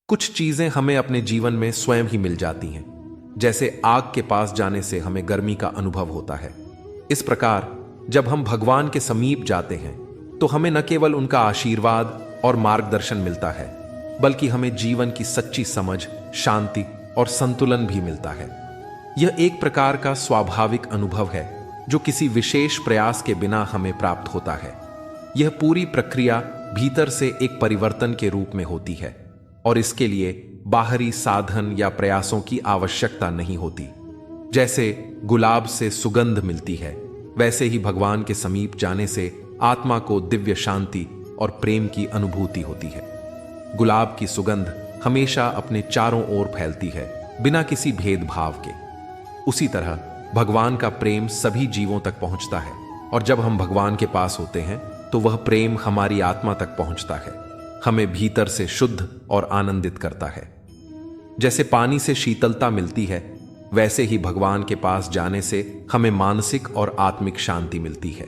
कुछ चीजें हमें अपने जीवन में स्वयं ही मिल जाती हैं, जैसे आग के पास जाने से हमें गर्मी का अनुभव होता है। इस प्रकार जब हम भगवान के समीप जाते हैं तो हमें न केवल उनका आशीर्वाद और मार्गदर्शन मिलता है, बल्कि हमें जीवन की सच्ची समझ, शांति और संतुलन भी मिलता है। यह एक प्रकार का स्वाभाविक अनुभव है जो किसी विशेष प्रयास के बिना हमें प्राप्त होता है। यह पूरी प्रक्रिया भीतर से एक परिवर्तन के रूप में होती है और इसके लिए बाहरी साधन या प्रयासों की आवश्यकता नहीं होती। जैसे गुलाब से सुगंध मिलती है, वैसे ही भगवान के समीप जाने से आत्मा को दिव्य शांति और प्रेम की अनुभूति होती है। गुलाब की सुगंध हमेशा अपने चारों ओर फैलती है, बिना किसी भेदभाव के। उसी तरह भगवान का प्रेम सभी जीवों तक पहुंचता है और जब हम भगवान के पास होते हैं तो वह प्रेम हमारी आत्मा तक पहुंचता है, हमें भीतर से शुद्ध और आनंदित करता है। जैसे पानी से शीतलता मिलती है, वैसे ही भगवान के पास जाने से हमें मानसिक और आत्मिक शांति मिलती है।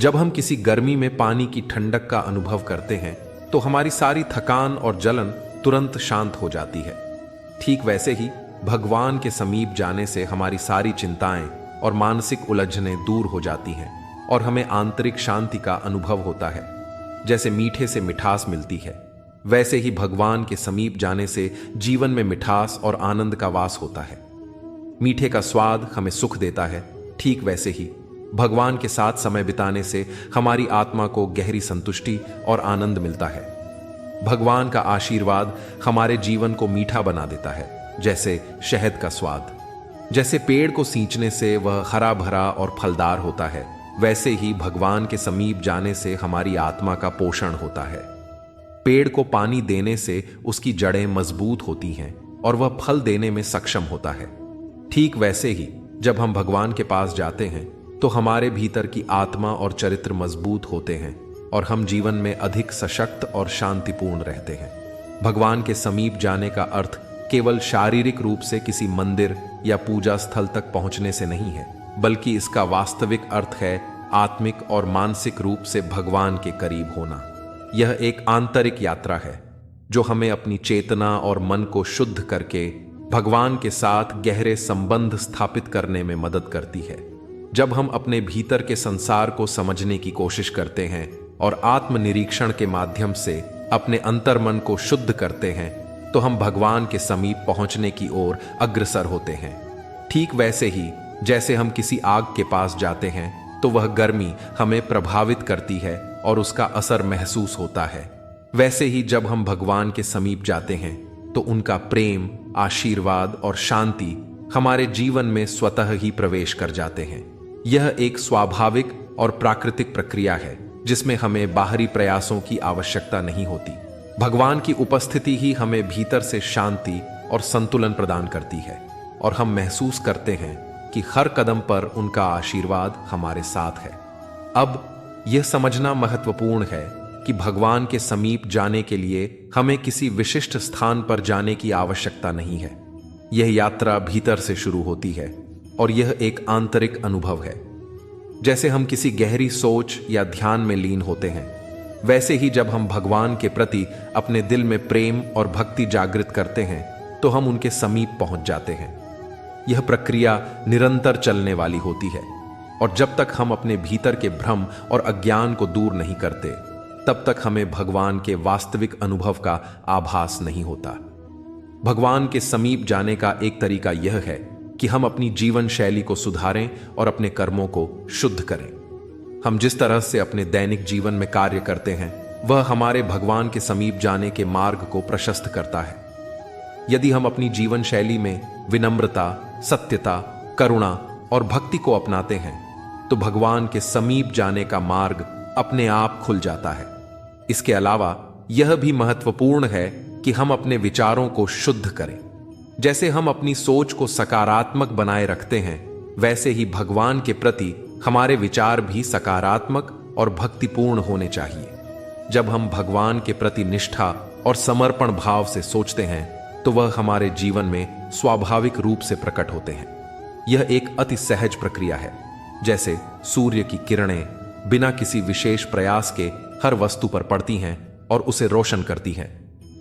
जब हम किसी गर्मी में पानी की ठंडक का अनुभव करते हैं तो हमारी सारी थकान और जलन तुरंत शांत हो जाती है। ठीक वैसे ही भगवान के समीप जाने से हमारी सारी चिंताएं और मानसिक उलझनें दूर हो जाती हैं और हमें आंतरिक शांति का अनुभव होता है। जैसे मीठे से मिठास मिलती है, वैसे ही भगवान के समीप जाने से जीवन में मिठास और आनंद का वास होता है। मीठे का स्वाद हमें सुख देता है, ठीक वैसे ही भगवान के साथ समय बिताने से हमारी आत्मा को गहरी संतुष्टि और आनंद मिलता है। भगवान का आशीर्वाद हमारे जीवन को मीठा बना देता है, जैसे शहद का स्वाद। जैसे पेड़ को सींचने से वह हरा भरा और फलदार होता है, वैसे ही भगवान के समीप जाने से हमारी आत्मा का पोषण होता है। पेड़ को पानी देने से उसकी जड़ें मजबूत होती हैं और वह फल देने में सक्षम होता है। ठीक वैसे ही जब हम भगवान के पास जाते हैं तो हमारे भीतर की आत्मा और चरित्र मजबूत होते हैं और हम जीवन में अधिक सशक्त और शांतिपूर्ण रहते हैं। भगवान के समीप जाने का अर्थ केवल शारीरिक रूप से किसी मंदिर या पूजा स्थल तक पहुंचने से नहीं है, बल्कि इसका वास्तविक अर्थ है आत्मिक और मानसिक रूप से भगवान के करीब होना। यह एक आंतरिक यात्रा है जो हमें अपनी चेतना और मन को शुद्ध करके भगवान के साथ गहरे संबंध स्थापित करने में मदद करती है। जब हम अपने भीतर के संसार को समझने की कोशिश करते हैं और आत्मनिरीक्षण के माध्यम से अपने अंतर्मन को शुद्ध करते हैं तो हम भगवान के समीप पहुंचने की ओर अग्रसर होते हैं। ठीक वैसे ही जैसे हम किसी आग के पास जाते हैं तो वह गर्मी हमें प्रभावित करती है और उसका असर महसूस होता है, वैसे ही जब हम भगवान के समीप जाते हैं तो उनका प्रेम, आशीर्वाद और शांति हमारे जीवन में स्वतः ही प्रवेश कर जाते हैं। यह एक स्वाभाविक और प्राकृतिक प्रक्रिया है जिसमें हमें बाहरी प्रयासों की आवश्यकता नहीं होती। भगवान की उपस्थिति ही हमें भीतर से शांति और संतुलन प्रदान करती है और हम महसूस करते हैं कि हर कदम पर उनका आशीर्वाद हमारे साथ है। अब यह समझना महत्वपूर्ण है कि भगवान के समीप जाने के लिए हमें किसी विशिष्ट स्थान पर जाने की आवश्यकता नहीं है। यह यात्रा भीतर से शुरू होती है और यह एक आंतरिक अनुभव है। जैसे हम किसी गहरी सोच या ध्यान में लीन होते हैं, वैसे ही जब हम भगवान के प्रति अपने दिल में प्रेम और भक्ति जागृत करते हैं तो हम उनके समीप पहुंच जाते हैं। यह प्रक्रिया निरंतर चलने वाली होती है और जब तक हम अपने भीतर के भ्रम और अज्ञान को दूर नहीं करते, तब तक हमें भगवान के वास्तविक अनुभव का आभास नहीं होता। भगवान के समीप जाने का एक तरीका यह है कि हम अपनी जीवन शैली को सुधारें और अपने कर्मों को शुद्ध करें। हम जिस तरह से अपने दैनिक जीवन में कार्य करते हैं, वह हमारे भगवान के समीप जाने के मार्ग को प्रशस्त करता है। यदि हम अपनी जीवन शैली में विनम्रता, सत्यता, करुणा और भक्ति को अपनाते हैं तो भगवान के समीप जाने का मार्ग अपने आप खुल जाता है। इसके अलावा यह भी महत्वपूर्ण है कि हम अपने विचारों को शुद्ध करें। जैसे हम अपनी सोच को सकारात्मक बनाए रखते हैं, वैसे ही भगवान के प्रति हमारे विचार भी सकारात्मक और भक्तिपूर्ण होने चाहिए। जब हम भगवान के प्रति निष्ठा और समर्पण भाव से सोचते हैं तो वह हमारे जीवन में स्वाभाविक रूप से प्रकट होते हैं। यह एक अति सहज प्रक्रिया है, जैसे सूर्य की किरणें बिना किसी विशेष प्रयास के हर वस्तु पर पड़ती हैं और उसे रोशन करती हैं।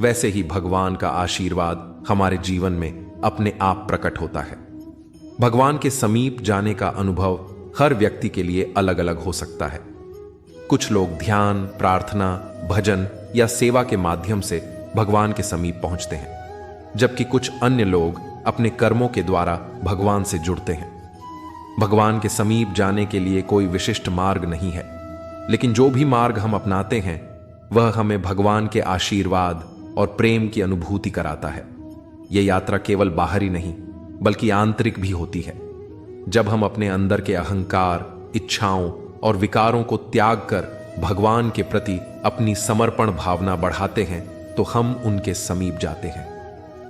वैसे ही भगवान का आशीर्वाद हमारे जीवन में अपने आप प्रकट होता है। भगवान के समीप जाने का अनुभव हर व्यक्ति के लिए अलग अलग हो सकता है। कुछ लोग ध्यान, प्रार्थना, भजन या सेवा के माध्यम से भगवान के समीप पहुंचते हैं, जबकि कुछ अन्य लोग अपने कर्मों के द्वारा भगवान से जुड़ते हैं। भगवान के समीप जाने के लिए कोई विशिष्ट मार्ग नहीं है, लेकिन जो भी मार्ग हम अपनाते हैं वह हमें भगवान के आशीर्वाद और प्रेम की अनुभूति कराता है। यह यात्रा केवल बाहरी नहीं बल्कि आंतरिक भी होती है। जब हम अपने अंदर के अहंकार, इच्छाओं और विकारों को त्याग कर भगवान के प्रति अपनी समर्पण भावना बढ़ाते हैं तो हम उनके समीप जाते हैं।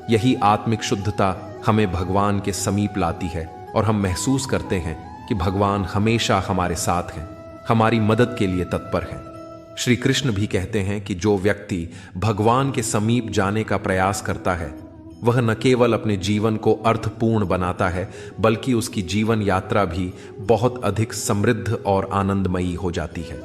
यही आत्मिक शुद्धता हमें भगवान के समीप लाती है और हम महसूस करते हैं कि भगवान हमेशा हमारे साथ हैं, हमारी मदद के लिए तत्पर हैं। श्री कृष्ण भी कहते हैं कि जो व्यक्ति भगवान के समीप जाने का प्रयास करता है वह न केवल अपने जीवन को अर्थपूर्ण बनाता है बल्कि उसकी जीवन यात्रा भी बहुत अधिक समृद्ध और आनंदमयी हो जाती है।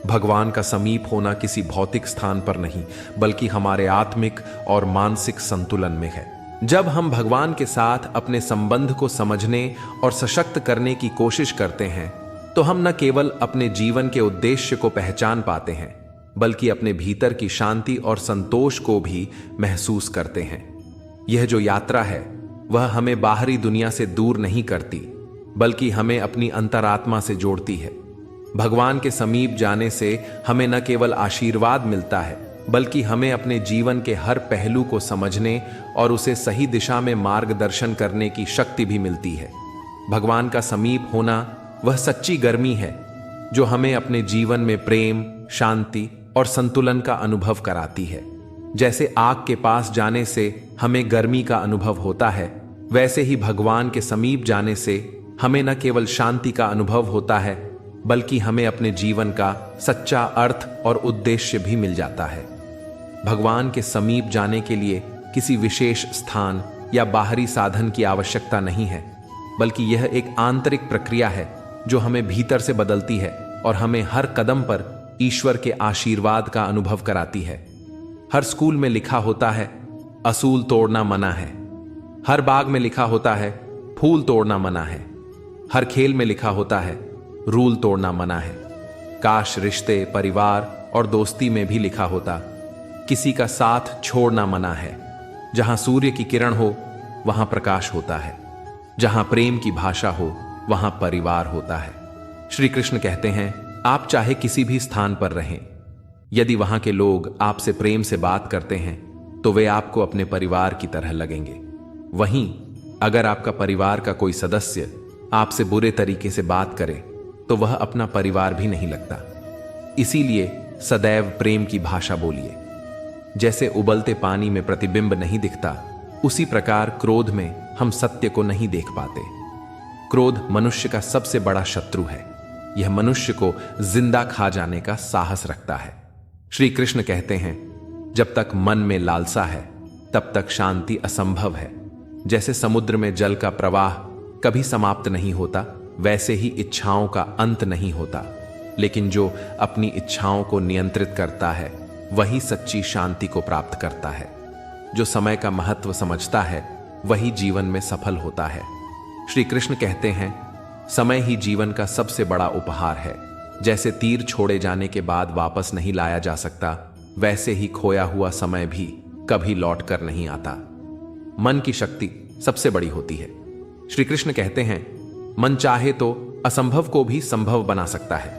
भगवान का समीप होना किसी भौतिक स्थान पर नहीं बल्कि हमारे आत्मिक और मानसिक संतुलन में है। जब हम भगवान के साथ अपने संबंध को समझने और सशक्त करने की कोशिश करते हैं तो हम न केवल अपने जीवन के उद्देश्य को पहचान पाते हैं बल्कि अपने भीतर की शांति और संतोष को भी महसूस करते हैं। यह जो यात्रा है वह हमें बाहरी दुनिया से दूर नहीं करती बल्कि हमें अपनी अंतरात्मा से जोड़ती है। भगवान के समीप जाने से हमें न केवल आशीर्वाद मिलता है बल्कि हमें अपने जीवन के हर पहलू को समझने और उसे सही दिशा में मार्गदर्शन करने की शक्ति भी मिलती है। भगवान का समीप होना वह सच्ची गर्मी है जो हमें अपने जीवन में प्रेम, शांति और संतुलन का अनुभव कराती है। जैसे आग के पास जाने से हमें गर्मी का अनुभव होता है, वैसे ही भगवान के समीप जाने से हमें न केवल शांति का अनुभव होता है बल्कि हमें अपने जीवन का सच्चा अर्थ और उद्देश्य भी मिल जाता है। भगवान के समीप जाने के लिए किसी विशेष स्थान या बाहरी साधन की आवश्यकता नहीं है बल्कि यह एक आंतरिक प्रक्रिया है जो हमें भीतर से बदलती है और हमें हर कदम पर ईश्वर के आशीर्वाद का अनुभव कराती है। हर स्कूल में लिखा होता है असूल तोड़ना मना है, हर बाग में लिखा होता है फूल तोड़ना मना है, हर खेल में लिखा होता है रूल तोड़ना मना है। काश रिश्ते, परिवार और दोस्ती में भी लिखा होता किसी का साथ छोड़ना मना है। जहां सूर्य की किरण हो वहां प्रकाश होता है, जहां प्रेम की भाषा हो वहां परिवार होता है। श्री कृष्ण कहते हैं आप चाहे किसी भी स्थान पर रहें, यदि वहां के लोग आपसे प्रेम से बात करते हैं तो वे आपको अपने परिवार की तरह लगेंगे। वहीं अगर आपका परिवार का कोई सदस्य आपसे बुरे तरीके से बात करे तो वह अपना परिवार भी नहीं लगता। इसीलिए सदैव प्रेम की भाषा बोलिए। जैसे उबलते पानी में प्रतिबिंब नहीं दिखता, उसी प्रकार क्रोध में हम सत्य को नहीं देख पाते। क्रोध मनुष्य का सबसे बड़ा शत्रु है। यह मनुष्य को जिंदा खा जाने का साहस रखता है। श्री कृष्ण कहते हैं जब तक मन में लालसा है तब तक शांति असंभव है। जैसे समुद्र में जल का प्रवाह कभी समाप्त नहीं होता, वैसे ही इच्छाओं का अंत नहीं होता। लेकिन जो अपनी इच्छाओं को नियंत्रित करता है वही सच्ची शांति को प्राप्त करता है। जो समय का महत्व समझता है वही जीवन में सफल होता है। श्री कृष्ण कहते हैं समय ही जीवन का सबसे बड़ा उपहार है। जैसे तीर छोड़े जाने के बाद वापस नहीं लाया जा सकता, वैसे ही खोया हुआ समय भी कभी लौट कर नहीं आता। मन की शक्ति सबसे बड़ी होती है। श्री कृष्ण कहते हैं मन चाहे तो असंभव को भी संभव बना सकता है।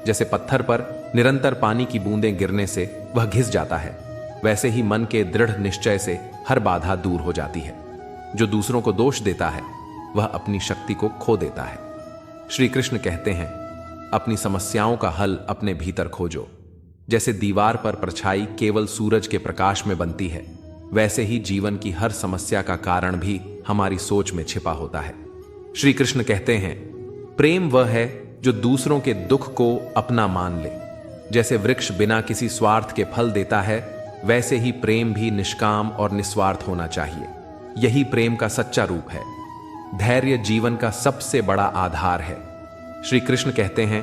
जैसे पत्थर पर निरंतर पानी की बूंदें गिरने से वह घिस जाता है, वैसे ही मन के दृढ़ निश्चय से हर बाधा दूर हो जाती है। जो दूसरों को दोष देता है वह अपनी शक्ति को खो देता है। श्री कृष्ण कहते हैं अपनी समस्याओं का हल अपने भीतर खोजो। जैसे दीवार पर परछाई केवल सूरज के प्रकाश में बनती है, वैसे ही जीवन की हर समस्या का कारण भी हमारी सोच में छिपा होता है। श्री कृष्ण कहते हैं प्रेम वह है जो दूसरों के दुख को अपना मान ले। जैसे वृक्ष बिना किसी स्वार्थ के फल देता है, वैसे ही प्रेम भी निष्काम और निस्वार्थ होना चाहिए। यही प्रेम का सच्चा रूप है। धैर्य जीवन का सबसे बड़ा आधार है। श्री कृष्ण कहते हैं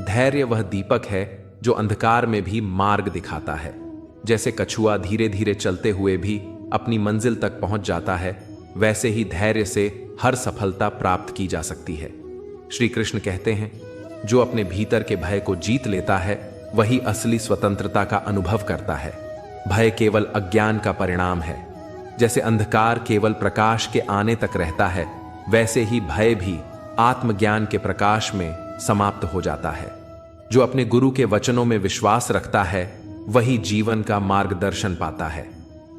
धैर्य वह दीपक है जो अंधकार में भी मार्ग दिखाता है। जैसे कछुआ धीरे धीरे चलते हुए भी अपनी मंजिल तक पहुंच जाता है, वैसे ही धैर्य से हर सफलता प्राप्त की जा सकती है। श्री कृष्ण कहते हैं, जो अपने भीतर के भय को जीत लेता है वही असली स्वतंत्रता का अनुभव करता है। भय केवल अज्ञान का परिणाम है। जैसे अंधकार केवल प्रकाश के आने तक रहता है, वैसे ही भय भी आत्मज्ञान के प्रकाश में समाप्त हो जाता है। जो अपने गुरु के वचनों में विश्वास रखता है वही जीवन का मार्गदर्शन पाता है।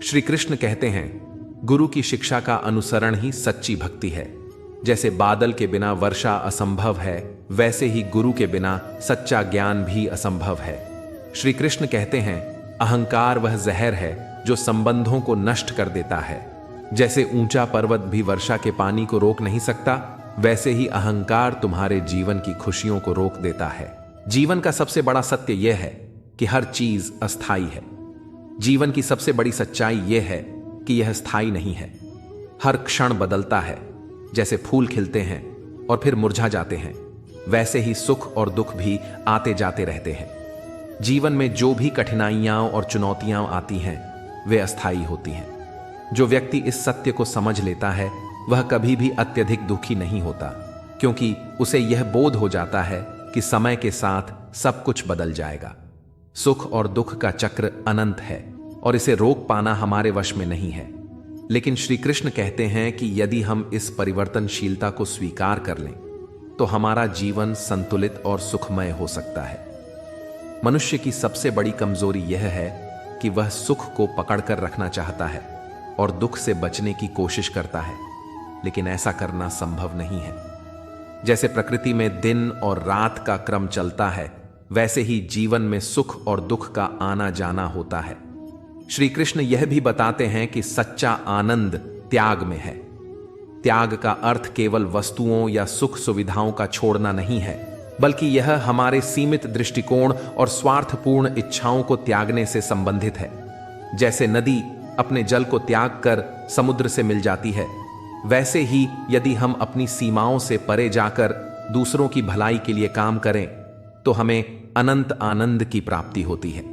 श्री कृष्ण कहते हैं, गुरु की शिक्षा का अनुसरण ही सच्ची भक्ति है। जैसे बादल के बिना वर्षा असंभव है, वैसे ही गुरु के बिना सच्चा ज्ञान भी असंभव है। श्री कृष्ण कहते हैं, अहंकार वह जहर है जो संबंधों को नष्ट कर देता है। जैसे ऊंचा पर्वत भी वर्षा के पानी को रोक नहीं सकता, वैसे ही अहंकार तुम्हारे जीवन की खुशियों को रोक देता है। जीवन का सबसे बड़ा सत्य यह है कि हर चीज अस्थाई है। जीवन की सबसे बड़ी सच्चाई यह है कि यह स्थायी नहीं है। हर क्षण बदलता है। जैसे फूल खिलते हैं और फिर मुरझा जाते हैं, वैसे ही सुख और दुख भी आते जाते रहते हैं। जीवन में जो भी कठिनाइयां और चुनौतियां आती हैं, वे अस्थायी होती हैं। जो व्यक्ति इस सत्य को समझ लेता है वह कभी भी अत्यधिक दुखी नहीं होता, क्योंकि उसे यह बोध हो जाता है कि समय के साथ सब कुछ बदल जाएगा। सुख और दुख का चक्र अनंत है और इसे रोक पाना हमारे वश में नहीं है। लेकिन श्री कृष्ण कहते हैं कि यदि हम इस परिवर्तनशीलता को स्वीकार कर लें तो हमारा जीवन संतुलित और सुखमय हो सकता है। मनुष्य की सबसे बड़ी कमजोरी यह है कि वह सुख को पकड़कर रखना चाहता है और दुख से बचने की कोशिश करता है, लेकिन ऐसा करना संभव नहीं है। जैसे प्रकृति में दिन और रात का क्रम चलता है, वैसे ही जीवन में सुख और दुख का आना जाना होता है। श्री कृष्ण यह भी बताते हैं कि सच्चा आनंद त्याग में है। त्याग का अर्थ केवल वस्तुओं या सुख सुविधाओं का छोड़ना नहीं है, बल्कि यह हमारे सीमित दृष्टिकोण और स्वार्थपूर्ण इच्छाओं को त्यागने से संबंधित है। जैसे नदी अपने जल को त्याग कर समुद्र से मिल जाती है, वैसे ही यदि हम अपनी सीमाओं से परे जाकर दूसरों की भलाई के लिए काम करें तो हमें अनंत आनंद की प्राप्ति होती है।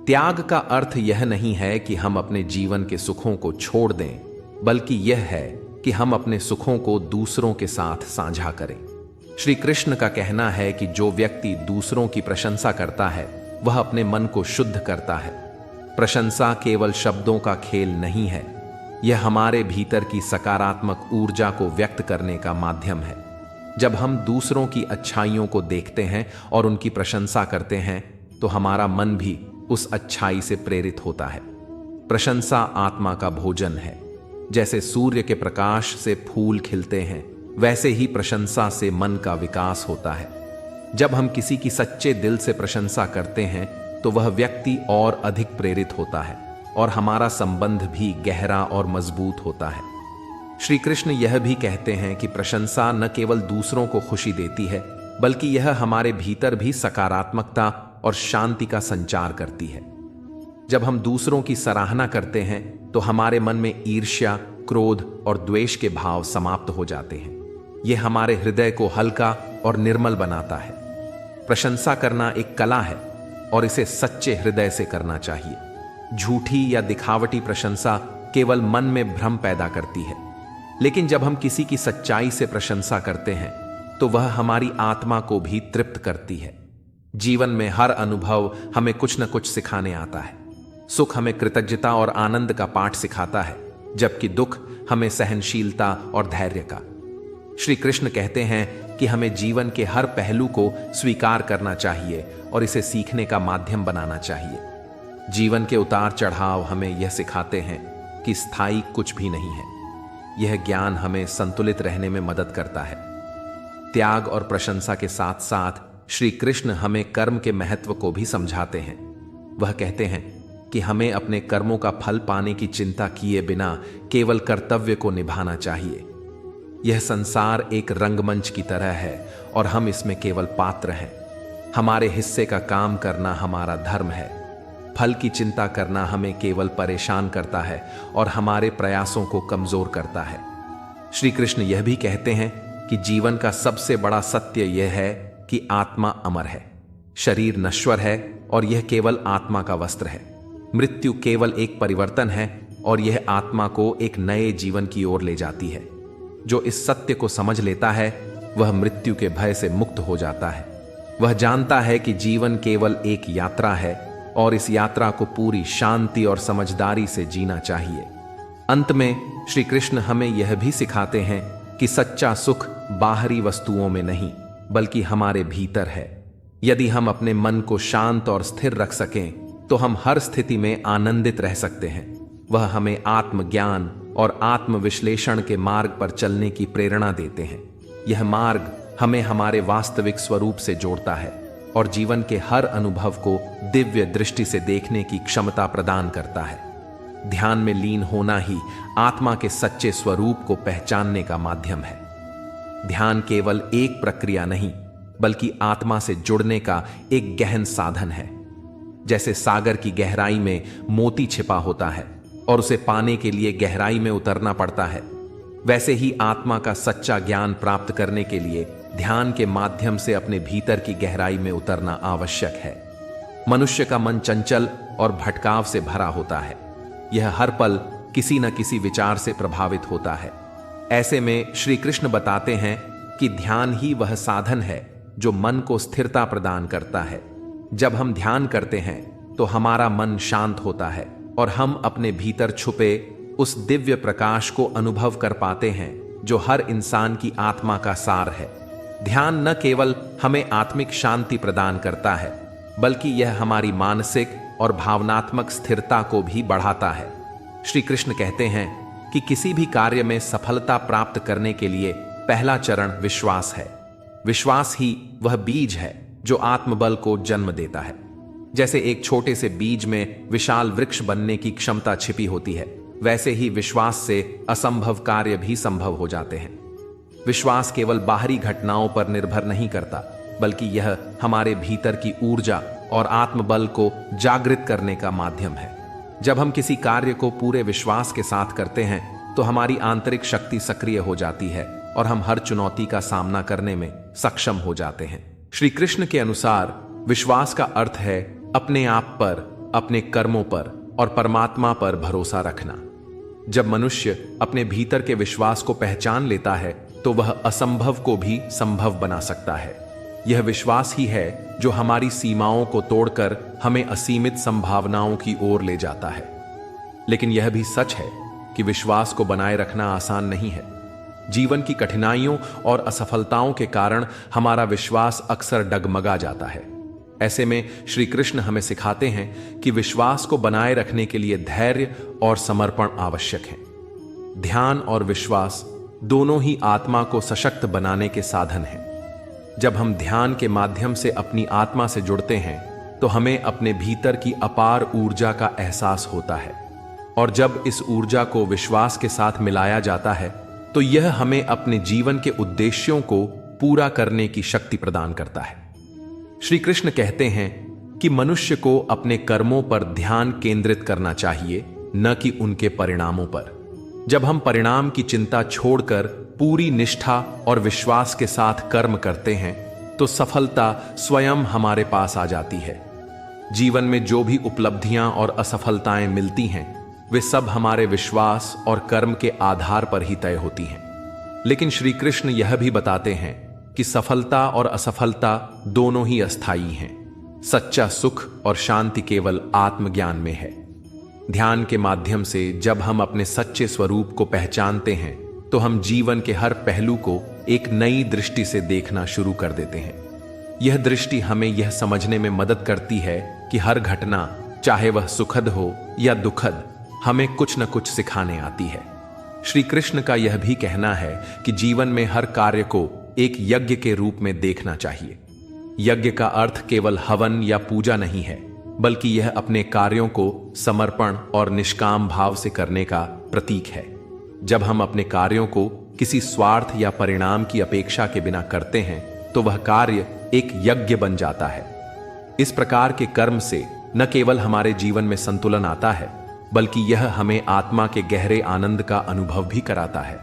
त्याग का अर्थ यह नहीं है कि हम अपने जीवन के सुखों को छोड़ दें, बल्कि यह है कि हम अपने सुखों को दूसरों के साथ साझा करें। श्री कृष्ण का कहना है कि जो व्यक्ति दूसरों की प्रशंसा करता है वह अपने मन को शुद्ध करता है। प्रशंसा केवल शब्दों का खेल नहीं है, यह हमारे भीतर की सकारात्मक ऊर्जा को व्यक्त करने का माध्यम है। जब हम दूसरों की अच्छाइयों को देखते हैं और उनकी प्रशंसा करते हैं तो हमारा मन भी उस अच्छाई से प्रेरित होता है। प्रशंसा आत्मा का भोजन है। जैसे सूर्य के प्रकाश से फूल खिलते हैं, वैसे ही प्रशंसा से मन का विकास होता है। जब हम किसी की सच्चे दिल से प्रशंसा करते हैं तो वह व्यक्ति और अधिक प्रेरित होता है और हमारा संबंध भी गहरा और मजबूत होता है। श्री कृष्ण यह भी कहते हैं कि प्रशंसा न केवल दूसरों को खुशी देती है, बल्कि यह हमारे भीतर भी सकारात्मकता और शांति का संचार करती है। जब हम दूसरों की सराहना करते हैं तो हमारे मन में ईर्ष्या, क्रोध और द्वेष के भाव समाप्त हो जाते हैं। यह हमारे हृदय को हल्का और निर्मल बनाता है। प्रशंसा करना एक कला है और इसे सच्चे हृदय से करना चाहिए। झूठी या दिखावटी प्रशंसा केवल मन में भ्रम पैदा करती है, लेकिन जब हम किसी की सच्चाई से प्रशंसा करते हैं तो वह हमारी आत्मा को भी तृप्त करती है। जीवन में हर अनुभव हमें कुछ न कुछ सिखाने आता है। सुख हमें कृतज्ञता और आनंद का पाठ सिखाता है, जबकि दुख हमें सहनशीलता और धैर्य का। श्री कृष्ण कहते हैं कि हमें जीवन के हर पहलू को स्वीकार करना चाहिए और इसे सीखने का माध्यम बनाना चाहिए। जीवन के उतार चढ़ाव हमें यह सिखाते हैं कि स्थायी कुछ भी नहीं है। यह ज्ञान हमें संतुलित रहने में मदद करता है। त्याग और प्रशंसा के साथ साथ श्री कृष्ण हमें कर्म के महत्व को भी समझाते हैं। वह कहते हैं कि हमें अपने कर्मों का फल पाने की चिंता किए बिना केवल कर्तव्य को निभाना चाहिए। यह संसार एक रंगमंच की तरह है और हम इसमें केवल पात्र हैं। हमारे हिस्से का काम करना हमारा धर्म है। फल की चिंता करना हमें केवल परेशान करता है और हमारे प्रयासों को कमजोर करता है। श्री कृष्ण यह भी कहते हैं कि जीवन का सबसे बड़ा सत्य यह है कि आत्मा अमर है, शरीर नश्वर है और यह केवल आत्मा का वस्त्र है। मृत्यु केवल एक परिवर्तन है और यह आत्मा को एक नए जीवन की ओर ले जाती है। जो इस सत्य को समझ लेता है वह मृत्यु के भय से मुक्त हो जाता है। वह जानता है कि जीवन केवल एक यात्रा है और इस यात्रा को पूरी शांति और समझदारी से जीना चाहिए। अंत में श्री कृष्ण हमें यह भी सिखाते हैं कि सच्चा सुख बाहरी वस्तुओं में नहीं बल्कि हमारे भीतर है। यदि हम अपने मन को शांत और स्थिर रख सकें तो हम हर स्थिति में आनंदित रह सकते हैं। वह हमें आत्मज्ञान और आत्मविश्लेषण के मार्ग पर चलने की प्रेरणा देते हैं। यह मार्ग हमें हमारे वास्तविक स्वरूप से जोड़ता है और जीवन के हर अनुभव को दिव्य दृष्टि से देखने की क्षमता प्रदान करता है। ध्यान में लीन होना ही आत्मा के सच्चे स्वरूप को पहचानने का माध्यम है। ध्यान केवल एक प्रक्रिया नहीं बल्कि आत्मा से जुड़ने का एक गहन साधन है। जैसे सागर की गहराई में मोती छिपा होता है और उसे पाने के लिए गहराई में उतरना पड़ता है, वैसे ही आत्मा का सच्चा ज्ञान प्राप्त करने के लिए ध्यान के माध्यम से अपने भीतर की गहराई में उतरना आवश्यक है। मनुष्य का मन चंचल और भटकाव से भरा होता है। यह हर पल किसी न किसी विचार से प्रभावित होता है। ऐसे में श्री कृष्ण बताते हैं कि ध्यान ही वह साधन है जो मन को स्थिरता प्रदान करता है। जब हम ध्यान करते हैं तो हमारा मन शांत होता है और हम अपने भीतर छुपे उस दिव्य प्रकाश को अनुभव कर पाते हैं जो हर इंसान की आत्मा का सार है। ध्यान न केवल हमें आत्मिक शांति प्रदान करता है बल्कि यह हमारी मानसिक और भावनात्मक स्थिरता को भी बढ़ाता है। श्री कृष्ण कहते हैं कि किसी भी कार्य में सफलता प्राप्त करने के लिए पहला चरण विश्वास है। विश्वास ही वह बीज है जो आत्मबल को जन्म देता है। जैसे एक छोटे से बीज में विशाल वृक्ष बनने की क्षमता छिपी होती है, वैसे ही विश्वास से असंभव कार्य भी संभव हो जाते हैं। विश्वास केवल बाहरी घटनाओं पर निर्भर नहीं करता बल्कि यह हमारे भीतर की ऊर्जा और आत्मबल को जागृत करने का माध्यम है। जब हम किसी कार्य को पूरे विश्वास के साथ करते हैं तो हमारी आंतरिक शक्ति सक्रिय हो जाती है और हम हर चुनौती का सामना करने में सक्षम हो जाते हैं। श्री कृष्ण के अनुसार विश्वास का अर्थ है अपने आप पर, अपने कर्मों पर और परमात्मा पर भरोसा रखना। जब मनुष्य अपने भीतर के विश्वास को पहचान लेता है तो वह असंभव को भी संभव बना सकता है। यह विश्वास ही है जो हमारी सीमाओं को तोड़कर हमें असीमित संभावनाओं की ओर ले जाता है। लेकिन यह भी सच है कि विश्वास को बनाए रखना आसान नहीं है। जीवन की कठिनाइयों और असफलताओं के कारण हमारा विश्वास अक्सर डगमगा जाता है। ऐसे में श्री कृष्ण हमें सिखाते हैं कि विश्वास को बनाए रखने के लिए धैर्य और समर्पण आवश्यक है। ध्यान और विश्वास दोनों ही आत्मा को सशक्त बनाने के साधन हैं। जब हम ध्यान के माध्यम से अपनी आत्मा से जुड़ते हैं तो हमें अपने भीतर की अपार ऊर्जा का एहसास होता है और जब इस ऊर्जा को विश्वास के साथ मिलाया जाता है तो यह हमें अपने जीवन के उद्देश्यों को पूरा करने की शक्ति प्रदान करता है। श्री कृष्ण कहते हैं कि मनुष्य को अपने कर्मों पर ध्यान केंद्रित करना चाहिए, न कि उनके परिणामों पर। जब हम परिणाम की चिंता छोड़कर पूरी निष्ठा और विश्वास के साथ कर्म करते हैं तो सफलता स्वयं हमारे पास आ जाती है। जीवन में जो भी उपलब्धियां और असफलताएं मिलती हैं वे सब हमारे विश्वास और कर्म के आधार पर ही तय होती हैं। लेकिन श्री कृष्ण यह भी बताते हैं कि सफलता और असफलता दोनों ही अस्थायी हैं। सच्चा सुख और शांति केवल आत्मज्ञान में है। ध्यान के माध्यम से जब हम अपने सच्चे स्वरूप को पहचानते हैं तो हम जीवन के हर पहलू को एक नई दृष्टि से देखना शुरू कर देते हैं। यह दृष्टि हमें यह समझने में मदद करती है कि हर घटना, चाहे वह सुखद हो या दुखद, हमें कुछ न कुछ सिखाने आती है। श्री कृष्ण का यह भी कहना है कि जीवन में हर कार्य को एक यज्ञ के रूप में देखना चाहिए। यज्ञ का अर्थ केवल हवन या पूजा नहीं है, बल्कि यह अपने कार्यों को समर्पण और निष्काम भाव से करने का प्रतीक है। जब हम अपने कार्यों को किसी स्वार्थ या परिणाम की अपेक्षा के बिना करते हैं तो वह कार्य एक यज्ञ बन जाता है। इस प्रकार के कर्म से न केवल हमारे जीवन में संतुलन आता है बल्कि यह हमें आत्मा के गहरे आनंद का अनुभव भी कराता है।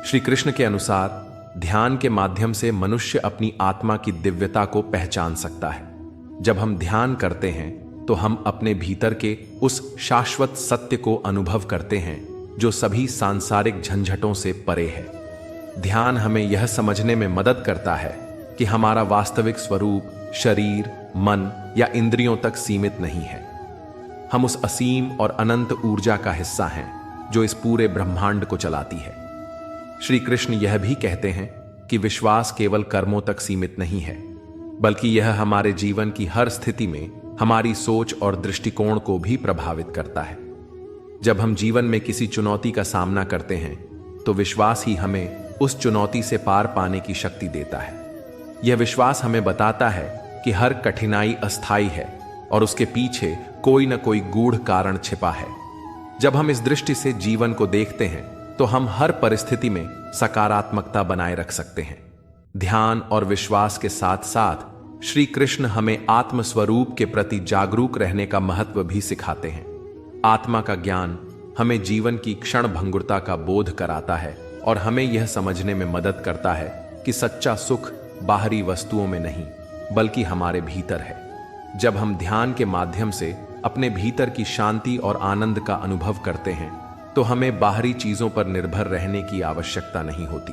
श्री कृष्ण के अनुसार ध्यान के माध्यम से मनुष्य अपनी आत्मा की दिव्यता को पहचान सकता है। जब हम ध्यान करते हैं तो हम अपने भीतर के उस शाश्वत सत्य को अनुभव करते हैं जो सभी सांसारिक झंझटों से परे है। ध्यान हमें यह समझने में मदद करता है कि हमारा वास्तविक स्वरूप शरीर, मन या इंद्रियों तक सीमित नहीं है। हम उस असीम और अनंत ऊर्जा का हिस्सा हैं जो इस पूरे ब्रह्मांड को चलाती है। श्री कृष्ण यह भी कहते हैं कि विश्वास केवल कर्मों तक सीमित नहीं है, बल्कि यह हमारे जीवन की हर स्थिति में हमारी सोच और दृष्टिकोण को भी प्रभावित करता है। जब हम जीवन में किसी चुनौती का सामना करते हैं तो विश्वास ही हमें उस चुनौती से पार पाने की शक्ति देता है। यह विश्वास हमें बताता है कि हर कठिनाई अस्थायी है और उसके पीछे कोई न कोई गूढ़ कारण छिपा है। जब हम इस दृष्टि से जीवन को देखते हैं तो हम हर परिस्थिति में सकारात्मकता बनाए रख सकते हैं। ध्यान और विश्वास के साथ साथ श्री कृष्ण हमें आत्म स्वरूप के प्रति जागरूक रहने का महत्व भी सिखाते हैं। आत्मा का ज्ञान हमें जीवन की क्षण भंगुरता का बोध कराता है और हमें यह समझने में मदद करता है कि सच्चा सुख बाहरी वस्तुओं में नहीं बल्कि हमारे भीतर है। जब हम ध्यान के माध्यम से अपने भीतर की शांति और आनंद का अनुभव करते हैं तो हमें बाहरी चीजों पर निर्भर रहने की आवश्यकता नहीं होती।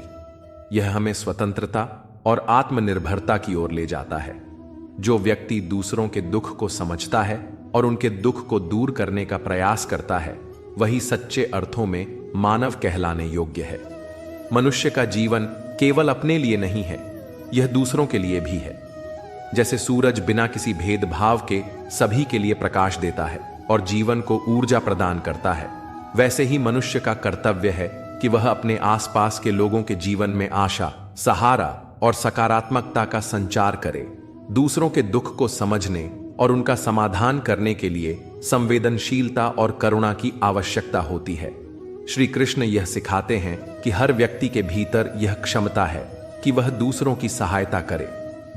यह हमें स्वतंत्रता और आत्मनिर्भरता की ओर ले जाता है। जो व्यक्ति दूसरों के दुख को समझता है और उनके दुख को दूर करने का प्रयास करता है, वही सच्चे अर्थों में मानव कहलाने योग्य है। मनुष्य का जीवन केवल अपने लिए नहीं है, यह दूसरों के लिए भी है। जैसे सूरज बिना किसी भेदभाव के सभी के लिए प्रकाश देता है और जीवन को ऊर्जा प्रदान करता है, वैसे ही मनुष्य का कर्तव्य है कि वह अपने आसपास के लोगों के जीवन में आशा, सहारा और सकारात्मकता का संचार करे। दूसरों के दुख को समझने और उनका समाधान करने के लिए संवेदनशीलता और करुणा की आवश्यकता होती है। श्री कृष्ण यह सिखाते हैं कि हर व्यक्ति के भीतर यह क्षमता है कि वह दूसरों की सहायता करे।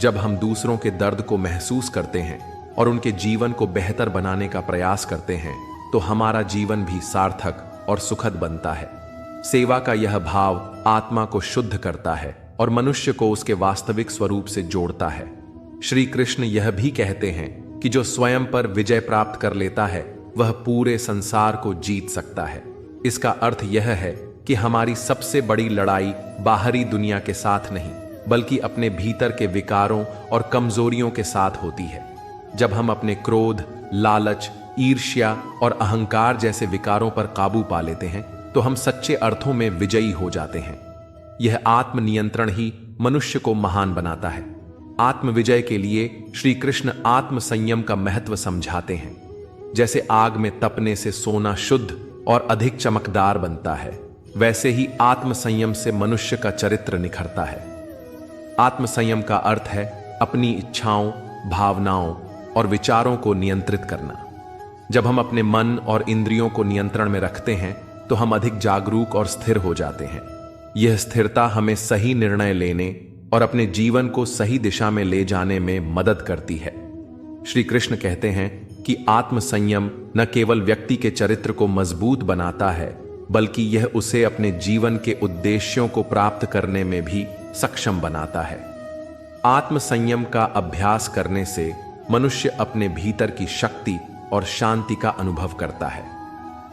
जब हम दूसरों के दर्द को महसूस करते हैं और उनके जीवन को बेहतर बनाने का प्रयास करते हैं तो हमारा जीवन भी सार्थक और सुखद बनता है। सेवा का यह भाव आत्मा को शुद्ध करता है और मनुष्य को उसके वास्तविक स्वरूप से जोड़ता है। श्री कृष्ण यह भी कहते हैं कि जो स्वयं पर विजय प्राप्त कर लेता है वह पूरे संसार को जीत सकता है। इसका अर्थ यह है कि हमारी सबसे बड़ी लड़ाई बाहरी दुनिया के साथ नहीं बल्कि अपने भीतर के विकारों और कमजोरियों के साथ होती है। जब हम अपने क्रोध, लालच, ईर्ष्या और अहंकार जैसे विकारों पर काबू पा लेते हैं तो हम सच्चे अर्थों में विजयी हो जाते हैं। यह आत्मनियंत्रण ही मनुष्य को महान बनाता है। आत्मविजय के लिए श्री कृष्ण आत्म संयम का महत्व समझाते हैं। जैसे आग में तपने से सोना शुद्ध और अधिक चमकदार बनता है, वैसे ही आत्म संयम से मनुष्य का चरित्र निखरता है। आत्म संयम का अर्थ है अपनी इच्छाओं, भावनाओं और विचारों को नियंत्रित करना। जब हम अपने मन और इंद्रियों को नियंत्रण में रखते हैं तो हम अधिक जागरूक और स्थिर हो जाते हैं। यह स्थिरता हमें सही निर्णय लेने और अपने जीवन को सही दिशा में ले जाने में मदद करती है। श्री कृष्ण कहते हैं कि आत्म संयम न केवल व्यक्ति के चरित्र को मजबूत बनाता है बल्कि यह उसे अपने जीवन के उद्देश्यों को प्राप्त करने में भी सक्षम बनाता है। आत्म संयम का अभ्यास करने से मनुष्य अपने भीतर की शक्ति और शांति का अनुभव करता है।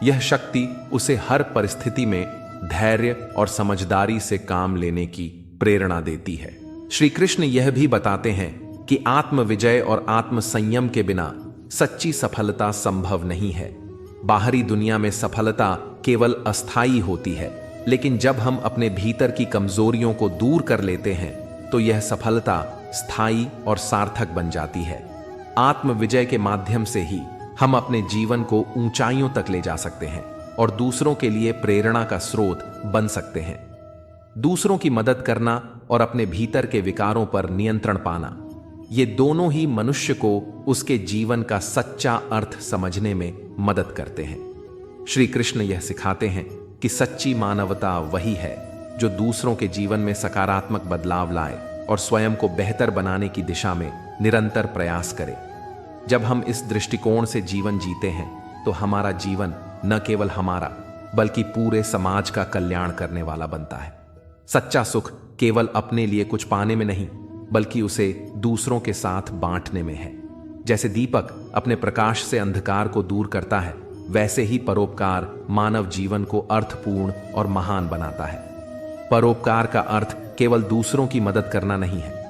यह शक्ति उसे हर परिस्थिति में धैर्य और समझदारी से काम लेने की प्रेरणा देती है। श्री कृष्ण यह भी बताते हैं कि आत्म विजय और आत्म संयम के बिना सच्ची सफलता संभव नहीं है। बाहरी दुनिया में सफलता केवल अस्थायी होती है, लेकिन जब हम अपने भीतर की कमजोरियों को दूर कर लेते हैं तो यह सफलता स्थायी और सार्थक बन जाती है। आत्म विजय के माध्यम से ही हम अपने जीवन को ऊंचाइयों तक ले जा सकते हैं और दूसरों के लिए प्रेरणा का स्रोत बन सकते हैं। दूसरों की मदद करना और अपने भीतर के विकारों पर नियंत्रण पाना, ये दोनों ही मनुष्य को उसके जीवन का सच्चा अर्थ समझने में मदद करते हैं। श्री कृष्ण यह सिखाते हैं कि सच्ची मानवता वही है जो दूसरों के जीवन में सकारात्मक बदलाव लाए और स्वयं को बेहतर बनाने की दिशा में निरंतर प्रयास करे। जब हम इस दृष्टिकोण से जीवन जीते हैं तो हमारा जीवन न केवल हमारा बल्कि पूरे समाज का कल्याण करने वाला बनता है। सच्चा सुख केवल अपने लिए कुछ पाने में नहीं बल्कि उसे दूसरों के साथ बांटने में है। जैसे दीपक अपने प्रकाश से अंधकार को दूर करता है, वैसे ही परोपकार मानव जीवन को अर्थपूर्ण और महान बनाता है। परोपकार का अर्थ केवल दूसरों की मदद करना नहीं है।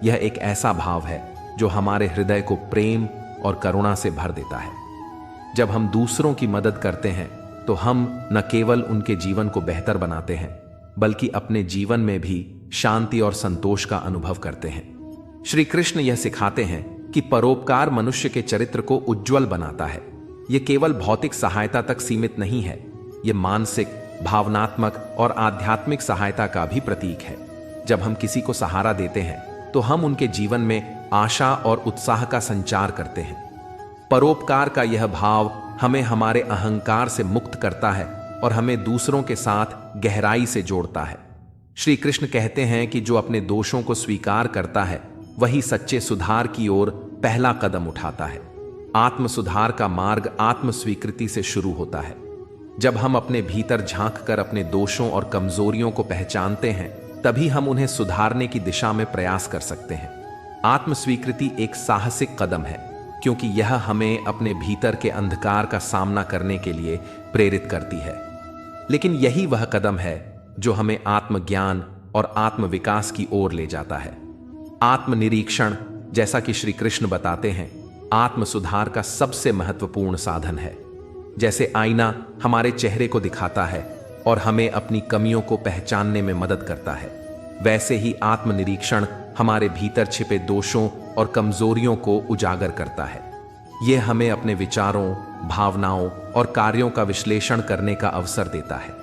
यह एक ऐसा भाव है जो हमारे हृदय को प्रेम और करुणा से भर देता है। जब हम दूसरों की मदद करते हैं तो हम न केवल उनके जीवन को बेहतर बनाते हैं, बल्कि अपने जीवन में भी शांति और संतोष का अनुभव करते हैं। श्री कृष्ण यह सिखाते हैं कि परोपकार मनुष्य के चरित्र को उज्जवल बनाता है। यह केवल भौतिक सहायता तक सीमित नहीं है, यह मानसिक, भावनात्मक और आध्यात्मिक सहायता का भी प्रतीक है। जब हम किसी को सहारा देते हैं तो हम उनके जीवन में आशा और उत्साह का संचार करते हैं। परोपकार का यह भाव हमें हमारे अहंकार से मुक्त करता है और हमें दूसरों के साथ गहराई से जोड़ता है। श्री कृष्ण कहते हैं कि जो अपने दोषों को स्वीकार करता है वही सच्चे सुधार की ओर पहला कदम उठाता है। आत्म सुधार का मार्ग आत्म स्वीकृति से शुरू होता है। जब हम अपने भीतर झांककर अपने दोषों और कमजोरियों को पहचानते हैं, तभी हम उन्हें सुधारने की दिशा में प्रयास कर सकते हैं। आत्म स्वीकृति एक साहसिक कदम है, क्योंकि यह हमें अपने भीतर के अंधकार का सामना करने के लिए प्रेरित करती है। लेकिन यही वह कदम है जो हमें आत्मज्ञान और आत्मविकास की ओर ले जाता है। आत्मनिरीक्षण, जैसा कि श्री कृष्ण बताते हैं, आत्म सुधार का सबसे महत्वपूर्ण साधन है। जैसे आईना हमारे चेहरे को दिखाता है और हमें अपनी कमियों को पहचानने में मदद करता है, वैसे ही आत्मनिरीक्षण हमारे भीतर छिपे दोषों और कमजोरियों को उजागर करता है। यह हमें अपने विचारों, भावनाओं और कार्यों का विश्लेषण करने का अवसर देता है।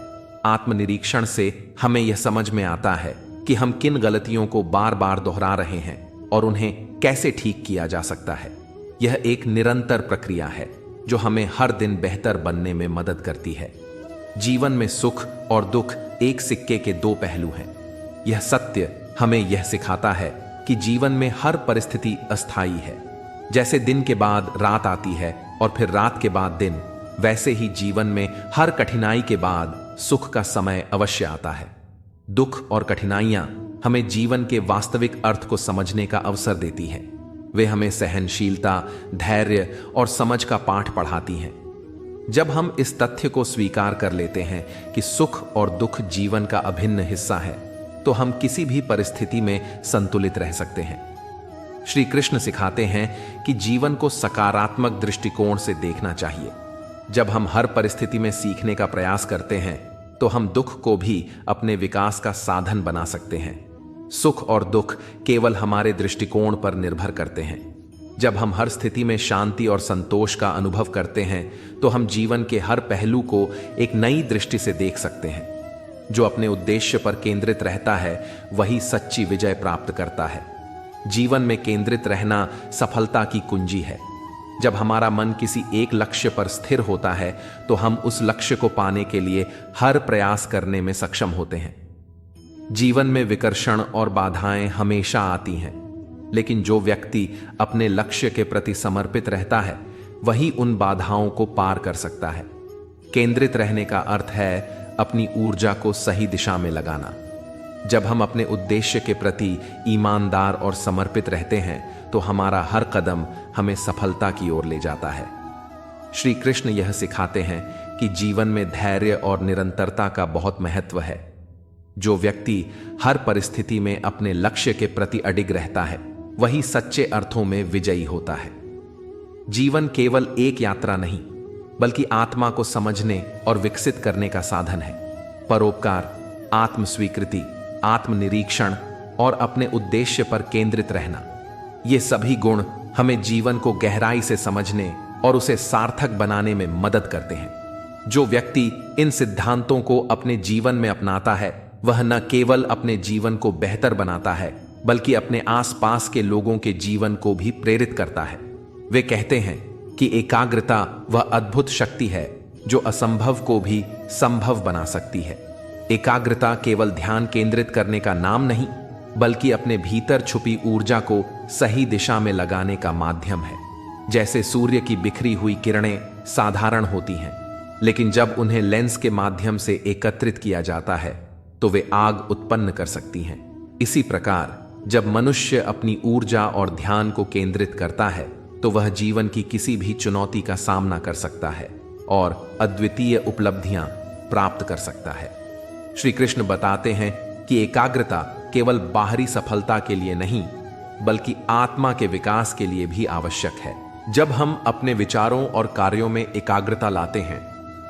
आत्मनिरीक्षण से हमें यह समझ में आता है कि हम किन गलतियों को बार बार दोहरा रहे हैं और उन्हें कैसे ठीक किया जा सकता है। यह एक निरंतर प्रक्रिया है जो हमें हर दिन बेहतर बनने में मदद करती है। जीवन में सुख और दुख एक सिक्के के दो पहलू हैं। यह सत्य हमें यह सिखाता है कि जीवन में हर परिस्थिति अस्थायी है। जैसे दिन के बाद रात आती है और फिर रात के बाद दिन, वैसे ही जीवन में हर कठिनाई के बाद सुख का समय अवश्य आता है। दुख और कठिनाइयां हमें जीवन के वास्तविक अर्थ को समझने का अवसर देती हैं। वे हमें सहनशीलता, धैर्य और समझ का पाठ पढ़ाती हैं। जब हम इस तथ्य को स्वीकार कर लेते हैं कि सुख और दुख जीवन का अभिन्न हिस्सा है, तो हम किसी भी परिस्थिति में संतुलित रह सकते हैं। श्री कृष्ण सिखाते हैं कि जीवन को सकारात्मक दृष्टिकोण से देखना चाहिए। जब हम हर परिस्थिति में सीखने का प्रयास करते हैं, तो हम दुख को भी अपने विकास का साधन बना सकते हैं। सुख और दुख केवल हमारे दृष्टिकोण पर निर्भर करते हैं। जब हम हर स्थिति में शांति और संतोष का अनुभव करते हैं, तो हम जीवन के हर पहलू को एक नई दृष्टि से देख सकते हैं। जो अपने उद्देश्य पर केंद्रित रहता है, वही सच्ची विजय प्राप्त करता है। जीवन में केंद्रित रहना सफलता की कुंजी है। जब हमारा मन किसी एक लक्ष्य पर स्थिर होता है, तो हम उस लक्ष्य को पाने के लिए हर प्रयास करने में सक्षम होते हैं। जीवन में विकर्षण और बाधाएं हमेशा आती हैं, लेकिन जो व्यक्ति अपने लक्ष्य के प्रति समर्पित रहता है, वही उन बाधाओं को पार कर सकता है। केंद्रित रहने का अर्थ है अपनी ऊर्जा को सही दिशा में लगाना। जब हम अपने उद्देश्य के प्रति ईमानदार और समर्पित रहते हैं, तो हमारा हर कदम हमें सफलता की ओर ले जाता है। श्री कृष्ण यह सिखाते हैं कि जीवन में धैर्य और निरंतरता का बहुत महत्व है। जो व्यक्ति हर परिस्थिति में अपने लक्ष्य के प्रति अडिग रहता है, वही सच्चे अर्थों में विजयी होता है। जीवन केवल एक यात्रा नहीं, बल्कि आत्मा को समझने और विकसित करने का साधन है। परोपकार, आत्मस्वीकृति, आत्मनिरीक्षण और अपने उद्देश्य पर केंद्रित रहना, ये सभी गुण हमें जीवन को गहराई से समझने और उसे सार्थक बनाने में मदद करते हैं। जो व्यक्ति इन सिद्धांतों को अपने जीवन में अपनाता है, वह न केवल अपने जीवन को बेहतर बनाता है, बल्कि अपने आसपास के लोगों के जीवन को भी प्रेरित करता है। वे कहते हैं कि एकाग्रता वह अद्भुत शक्ति है जो असंभव को भी संभव बना सकती है। एकाग्रता केवल ध्यान केंद्रित करने का नाम नहीं, बल्कि अपने भीतर छुपी ऊर्जा को सही दिशा में लगाने का माध्यम है। जैसे सूर्य की बिखरी हुई किरणें साधारण होती हैं, लेकिन जब उन्हें लेंस के माध्यम से एकत्रित किया जाता है, तो वे आग उत्पन्न कर सकती हैं। इसी प्रकार जब मनुष्य अपनी ऊर्जा और ध्यान को केंद्रित करता है, तो वह जीवन की किसी भी चुनौती का सामना कर सकता है और अद्वितीय उपलब्धियां प्राप्त कर सकता है। श्री कृष्ण बताते हैं कि एकाग्रता केवल बाहरी सफलता के लिए नहीं, बल्कि आत्मा के विकास के लिए भी आवश्यक है। जब हम अपने विचारों और कार्यों में एकाग्रता लाते हैं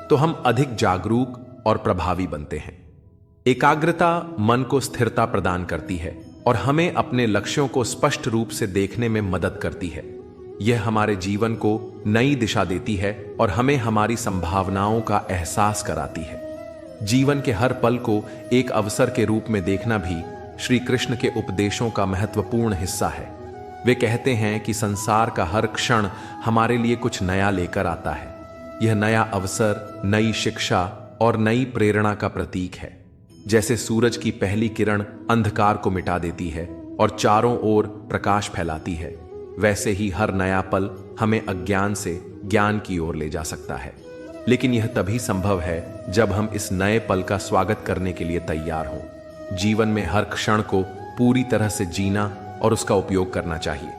तो हम अधिक जागरूक और प्रभावी बनते हैं। एकाग्रता मन को स्थिरता प्रदान करती है और हमें अपने लक्ष्यों को स्पष्ट रूप से देखने में मदद करती है। यह हमारे जीवन को नई दिशा देती है और हमें हमारी संभावनाओं का एहसास कराती है। जीवन के हर पल को एक अवसर के रूप में देखना भी श्री कृष्ण के उपदेशों का महत्वपूर्ण हिस्सा है। वे कहते हैं कि संसार का हर क्षण हमारे लिए कुछ नया लेकर आता है। यह नया अवसर, नई शिक्षा और नई प्रेरणा का प्रतीक है। जैसे सूरज की पहली किरण अंधकार को मिटा देती है और चारों ओर प्रकाश फैलाती है, वैसे ही हर नया पल हमें अज्ञान से ज्ञान की ओर ले जा सकता है। लेकिन यह तभी संभव है जब हम इस नए पल का स्वागत करने के लिए तैयार हों। जीवन में हर क्षण को पूरी तरह से जीना और उसका उपयोग करना चाहिए।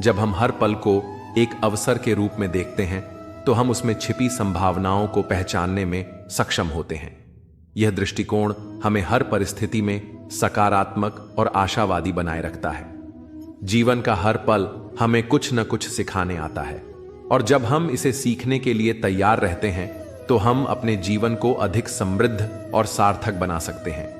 जब हम हर पल को एक अवसर के रूप में देखते हैं तो हम उसमें छिपी संभावनाओं को पहचानने में सक्षम होते हैं। यह दृष्टिकोण हमें हर परिस्थिति में सकारात्मक और आशावादी बनाए रखता है। जीवन का हर पल हमें कुछ न कुछ सिखाने आता है और जब हम इसे सीखने के लिए तैयार रहते हैं तो हम अपने जीवन को अधिक समृद्ध और सार्थक बना सकते हैं।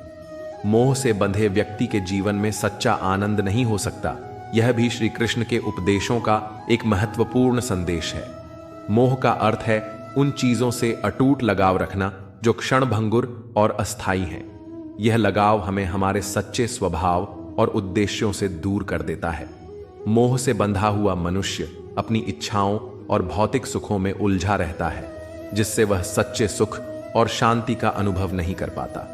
मोह से बंधे व्यक्ति के जीवन में सच्चा आनंद नहीं हो सकता। यह भी श्री कृष्ण के उपदेशों का एक महत्वपूर्ण संदेश है। मोह का अर्थ है उन चीजों से अटूट लगाव रखना जो क्षणभंगुर और अस्थायी हैं। यह लगाव हमें हमारे सच्चे स्वभाव और उद्देश्यों से दूर कर देता है। मोह से बंधा हुआ मनुष्य अपनी इच्छाओं और भौतिक सुखों में उलझा रहता है, जिससे वह सच्चे सुख और शांति का अनुभव नहीं कर पाता।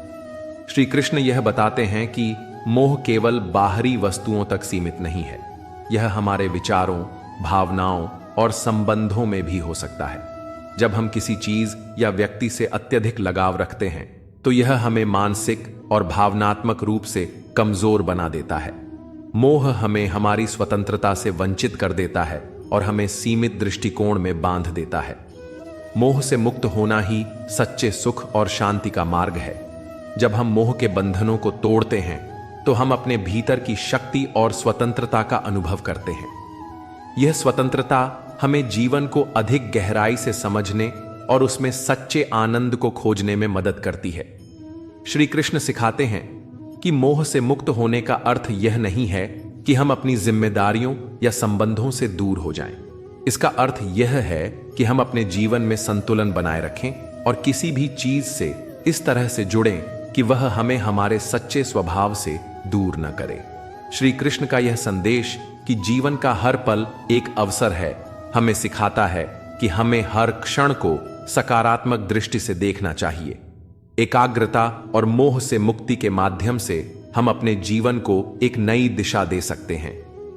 श्री कृष्ण यह बताते हैं कि मोह केवल बाहरी वस्तुओं तक सीमित नहीं है। यह हमारे विचारों, भावनाओं और संबंधों में भी हो सकता है। जब हम किसी चीज या व्यक्ति से अत्यधिक लगाव रखते हैं तो यह हमें मानसिक और भावनात्मक रूप से कमजोर बना देता है। मोह हमें हमारी स्वतंत्रता से वंचित कर देता है और हमें सीमित दृष्टिकोण में बांध देता है। मोह से मुक्त होना ही सच्चे सुख और शांति का मार्ग है। जब हम मोह के बंधनों को तोड़ते हैं तो हम अपने भीतर की शक्ति और स्वतंत्रता का अनुभव करते हैं। यह स्वतंत्रता हमें जीवन को अधिक गहराई से समझने और उसमें सच्चे आनंद को खोजने में मदद करती है। श्री कृष्ण सिखाते हैं कि मोह से मुक्त होने का अर्थ यह नहीं है कि हम अपनी जिम्मेदारियों या संबंधों से दूर हो जाएं। इसका अर्थ यह है कि हम अपने जीवन में संतुलन बनाए रखें और किसी भी चीज से इस तरह से जुड़ें कि वह हमें हमारे सच्चे स्वभाव से दूर न करे। श्री कृष्ण का यह संदेश कि जीवन का हर पल एक अवसर है, हमें सिखाता है कि हमें हर क्षण को सकारात्मक दृष्टि से देखना चाहिए। एकाग्रता और मोह से मुक्ति के माध्यम से हम अपने जीवन को एक नई दिशा दे सकते हैं।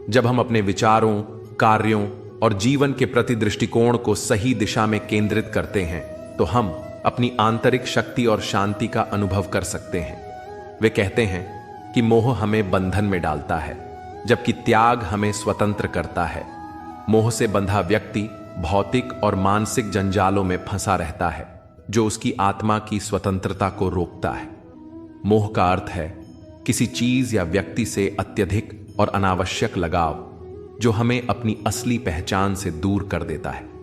जब हम अपने विचारों, कार्यों और जीवन के प्रति दृष्टिकोण को सही दिशा में केंद्रित करते हैं तो हम अपनी आंतरिक शक्ति और शांति का अनुभव कर सकते हैं। वे कहते हैं कि मोह हमें बंधन में डालता है, जबकि त्याग हमें स्वतंत्र करता है। मोह से बंधा व्यक्ति भौतिक और मानसिक जंजालों में फंसा रहता है, जो उसकी आत्मा की स्वतंत्रता को रोकता है। मोह का अर्थ है किसी चीज या व्यक्ति से अत्यधिक और अनावश्यक लगाव, जो हमें अपनी असली पहचान से दूर कर देता है।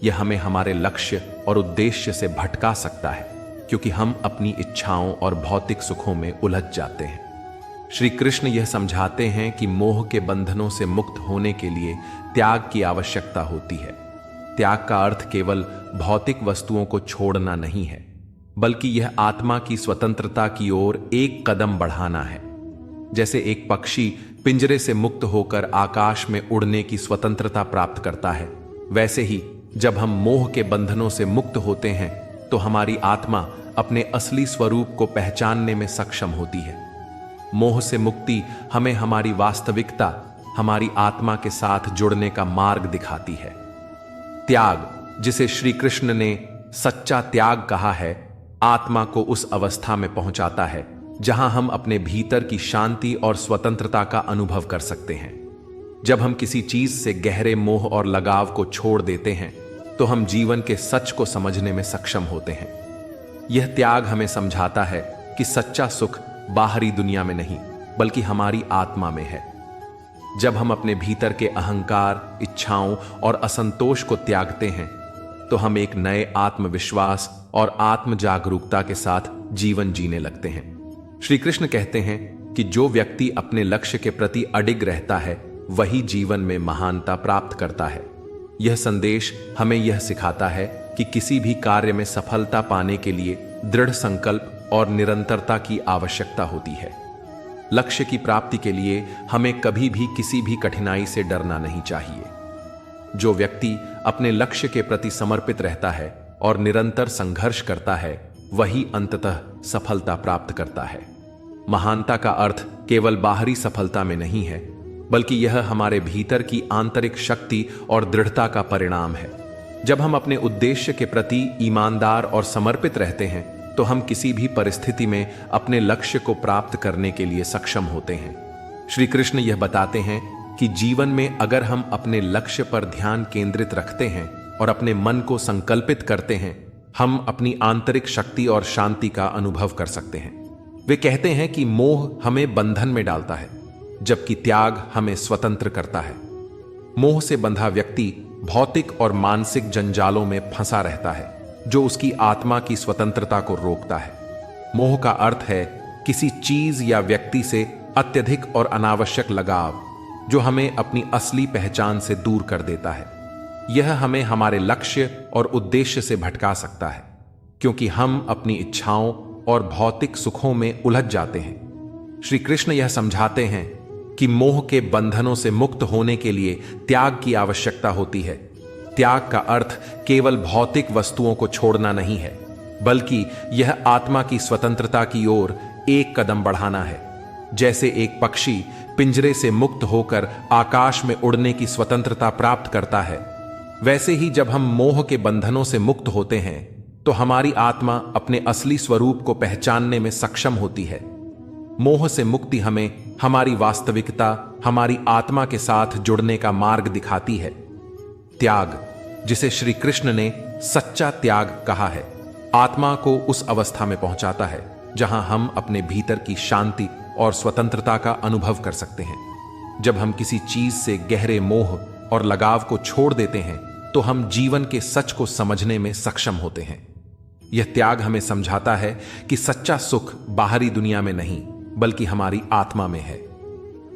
यह हमें हमारे लक्ष्य और उद्देश्य से भटका सकता है, क्योंकि हम अपनी इच्छाओं और भौतिक सुखों में उलझ जाते हैं। श्री कृष्ण यह समझाते हैं कि मोह के बंधनों से मुक्त होने के लिए त्याग की आवश्यकता होती है। त्याग का अर्थ केवल भौतिक वस्तुओं को छोड़ना नहीं है, बल्कि यह आत्मा की स्वतंत्रता की ओर एक कदम बढ़ाना है। जैसे एक पक्षी पिंजरे से मुक्त होकर आकाश में उड़ने की स्वतंत्रता प्राप्त करता है, वैसे ही जब हम मोह के बंधनों से मुक्त होते हैं तो हमारी आत्मा अपने असली स्वरूप को पहचानने में सक्षम होती है। मोह से मुक्ति हमें हमारी वास्तविकता, हमारी आत्मा के साथ जुड़ने का मार्ग दिखाती है। त्याग, जिसे श्री कृष्ण ने सच्चा त्याग कहा है, आत्मा को उस अवस्था में पहुंचाता है जहां हम अपने भीतर की शांति और स्वतंत्रता का अनुभव कर सकते हैं। जब हम किसी चीज से गहरे मोह और लगाव को छोड़ देते हैं तो हम जीवन के सच को समझने में सक्षम होते हैं। यह त्याग हमें समझाता है कि सच्चा सुख बाहरी दुनिया में नहीं बल्कि हमारी आत्मा में है। जब हम अपने भीतर के अहंकार, इच्छाओं और असंतोष को त्यागते हैं तो हम एक नए आत्मविश्वास और आत्म जागरूकता के साथ जीवन जीने लगते हैं। श्री कृष्ण कहते हैं कि जो व्यक्ति अपने लक्ष्य के प्रति अडिग रहता है वही जीवन में महानता प्राप्त करता है। यह संदेश हमें यह सिखाता है कि किसी भी कार्य में सफलता पाने के लिए दृढ़ संकल्प और निरंतरता की आवश्यकता होती है। लक्ष्य की प्राप्ति के लिए हमें कभी भी किसी भी कठिनाई से डरना नहीं चाहिए। जो व्यक्ति अपने लक्ष्य के प्रति समर्पित रहता है और निरंतर संघर्ष करता है वही अंततः सफलता प्राप्त करता है। महानता का अर्थ केवल बाहरी सफलता में नहीं है बल्कि यह हमारे भीतर की आंतरिक शक्ति और दृढ़ता का परिणाम है। जब हम अपने उद्देश्य के प्रति ईमानदार और समर्पित रहते हैं तो हम किसी भी परिस्थिति में अपने लक्ष्य को प्राप्त करने के लिए सक्षम होते हैं। श्री कृष्ण यह बताते हैं कि जीवन में अगर हम अपने लक्ष्य पर ध्यान केंद्रित रखते हैं और अपने मन को संकल्पित करते हैं, हम अपनी आंतरिक शक्ति और शांति का अनुभव कर सकते हैं। वे कहते हैं कि मोह हमें बंधन में डालता है जबकि त्याग हमें स्वतंत्र करता है। मोह से बंधा व्यक्ति भौतिक और मानसिक जंजालों में फंसा रहता है जो उसकी आत्मा की स्वतंत्रता को रोकता है। मोह का अर्थ है किसी चीज या व्यक्ति से अत्यधिक और अनावश्यक लगाव जो हमें अपनी असली पहचान से दूर कर देता है। यह हमें हमारे लक्ष्य और उद्देश्य से भटका सकता है क्योंकि हम अपनी इच्छाओं और भौतिक सुखों में उलझ जाते हैं। श्री कृष्ण यह समझाते हैं कि मोह के बंधनों से मुक्त होने के लिए त्याग की आवश्यकता होती है। त्याग का अर्थ केवल भौतिक वस्तुओं को छोड़ना नहीं है बल्कि यह आत्मा की स्वतंत्रता की ओर एक कदम बढ़ाना है। जैसे एक पक्षी पिंजरे से मुक्त होकर आकाश में उड़ने की स्वतंत्रता प्राप्त करता है, वैसे ही जब हम मोह के बंधनों से मुक्त होते हैं तो हमारी आत्मा अपने असली स्वरूप को पहचानने में सक्षम होती है। मोह से मुक्ति हमें हमारी वास्तविकता, हमारी आत्मा के साथ जुड़ने का मार्ग दिखाती है। त्याग, जिसे श्री कृष्ण ने सच्चा त्याग कहा है, आत्मा को उस अवस्था में पहुंचाता है जहां हम अपने भीतर की शांति और स्वतंत्रता का अनुभव कर सकते हैं। जब हम किसी चीज से गहरे मोह और लगाव को छोड़ देते हैं तो हम जीवन के सच को समझने में सक्षम होते हैं। यह त्याग हमें समझाता है कि सच्चा सुख बाहरी दुनिया में नहीं बल्कि हमारी आत्मा में है।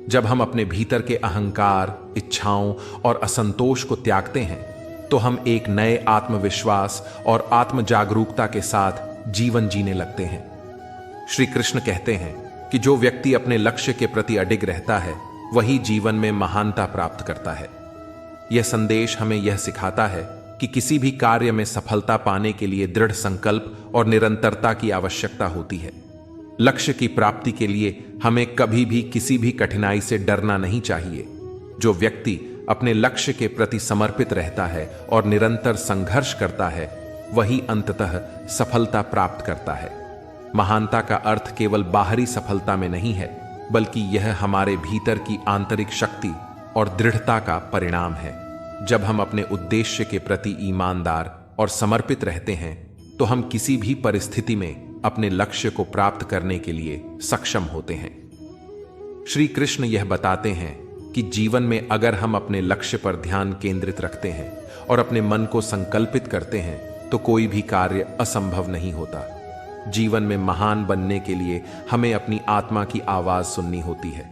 जब हम अपने भीतर के अहंकार, इच्छाओं और असंतोष को त्यागते हैं तो हम एक नए आत्मविश्वास और आत्म जागरूकता के साथ जीवन जीने लगते हैं। श्री कृष्ण कहते हैं कि जो व्यक्ति अपने लक्ष्य के प्रति अडिग रहता है वही जीवन में महानता प्राप्त करता है। यह संदेश हमें यह सिखाता है कि किसी भी कार्य में सफलता पाने के लिए दृढ़ संकल्प और निरंतरता की आवश्यकता होती है। लक्ष्य की प्राप्ति के लिए हमें कभी भी किसी भी कठिनाई से डरना नहीं चाहिए। जो व्यक्ति अपने लक्ष्य के प्रति समर्पित रहता है और निरंतर संघर्ष करता है वही अंततः सफलता प्राप्त करता है। महानता का अर्थ केवल बाहरी सफलता में नहीं है बल्कि यह हमारे भीतर की आंतरिक शक्ति और दृढ़ता का परिणाम है। जब हम अपने उद्देश्य के प्रति ईमानदार और समर्पित रहते हैं तो हम किसी भी परिस्थिति में अपने लक्ष्य को प्राप्त करने के लिए सक्षम होते हैं। श्री कृष्ण यह बताते हैं कि जीवन में अगर हम अपने लक्ष्य पर ध्यान केंद्रित रखते हैं और अपने मन को संकल्पित करते हैं तो कोई भी कार्य असंभव नहीं होता। जीवन में महान बनने के लिए हमें अपनी आत्मा की आवाज सुननी होती है।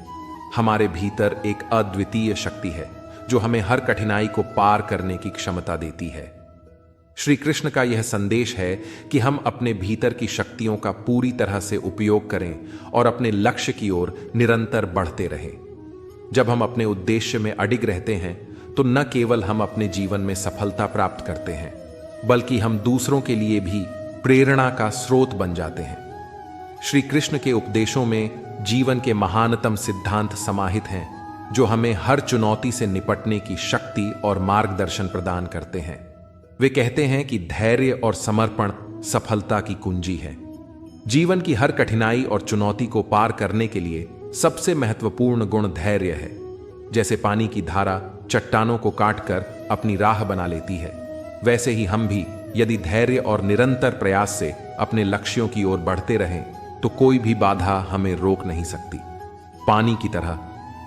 हमारे भीतर एक अद्वितीय शक्ति है जो हमें हर कठिनाई को पार करने की क्षमता देती है। श्री कृष्ण का यह संदेश है कि हम अपने भीतर की शक्तियों का पूरी तरह से उपयोग करें और अपने लक्ष्य की ओर निरंतर बढ़ते रहें। जब हम अपने उद्देश्य में अडिग रहते हैं तो न केवल हम अपने जीवन में सफलता प्राप्त करते हैं बल्कि हम दूसरों के लिए भी प्रेरणा का स्रोत बन जाते हैं। श्री कृष्ण के उपदेशों में जीवन के महानतम सिद्धांत समाहित हैं जो हमें हर चुनौती से निपटने की शक्ति और मार्गदर्शन प्रदान करते हैं। वे कहते हैं कि धैर्य और समर्पण सफलता की कुंजी है। जीवन की हर कठिनाई और चुनौती को पार करने के लिए सबसे महत्वपूर्ण गुण धैर्य है। जैसे पानी की धारा चट्टानों को काटकर अपनी राह बना लेती है, वैसे ही हम भी यदि धैर्य और निरंतर प्रयास से अपने लक्ष्यों की ओर बढ़ते रहें तो कोई भी बाधा हमें रोक नहीं सकती। पानी की तरह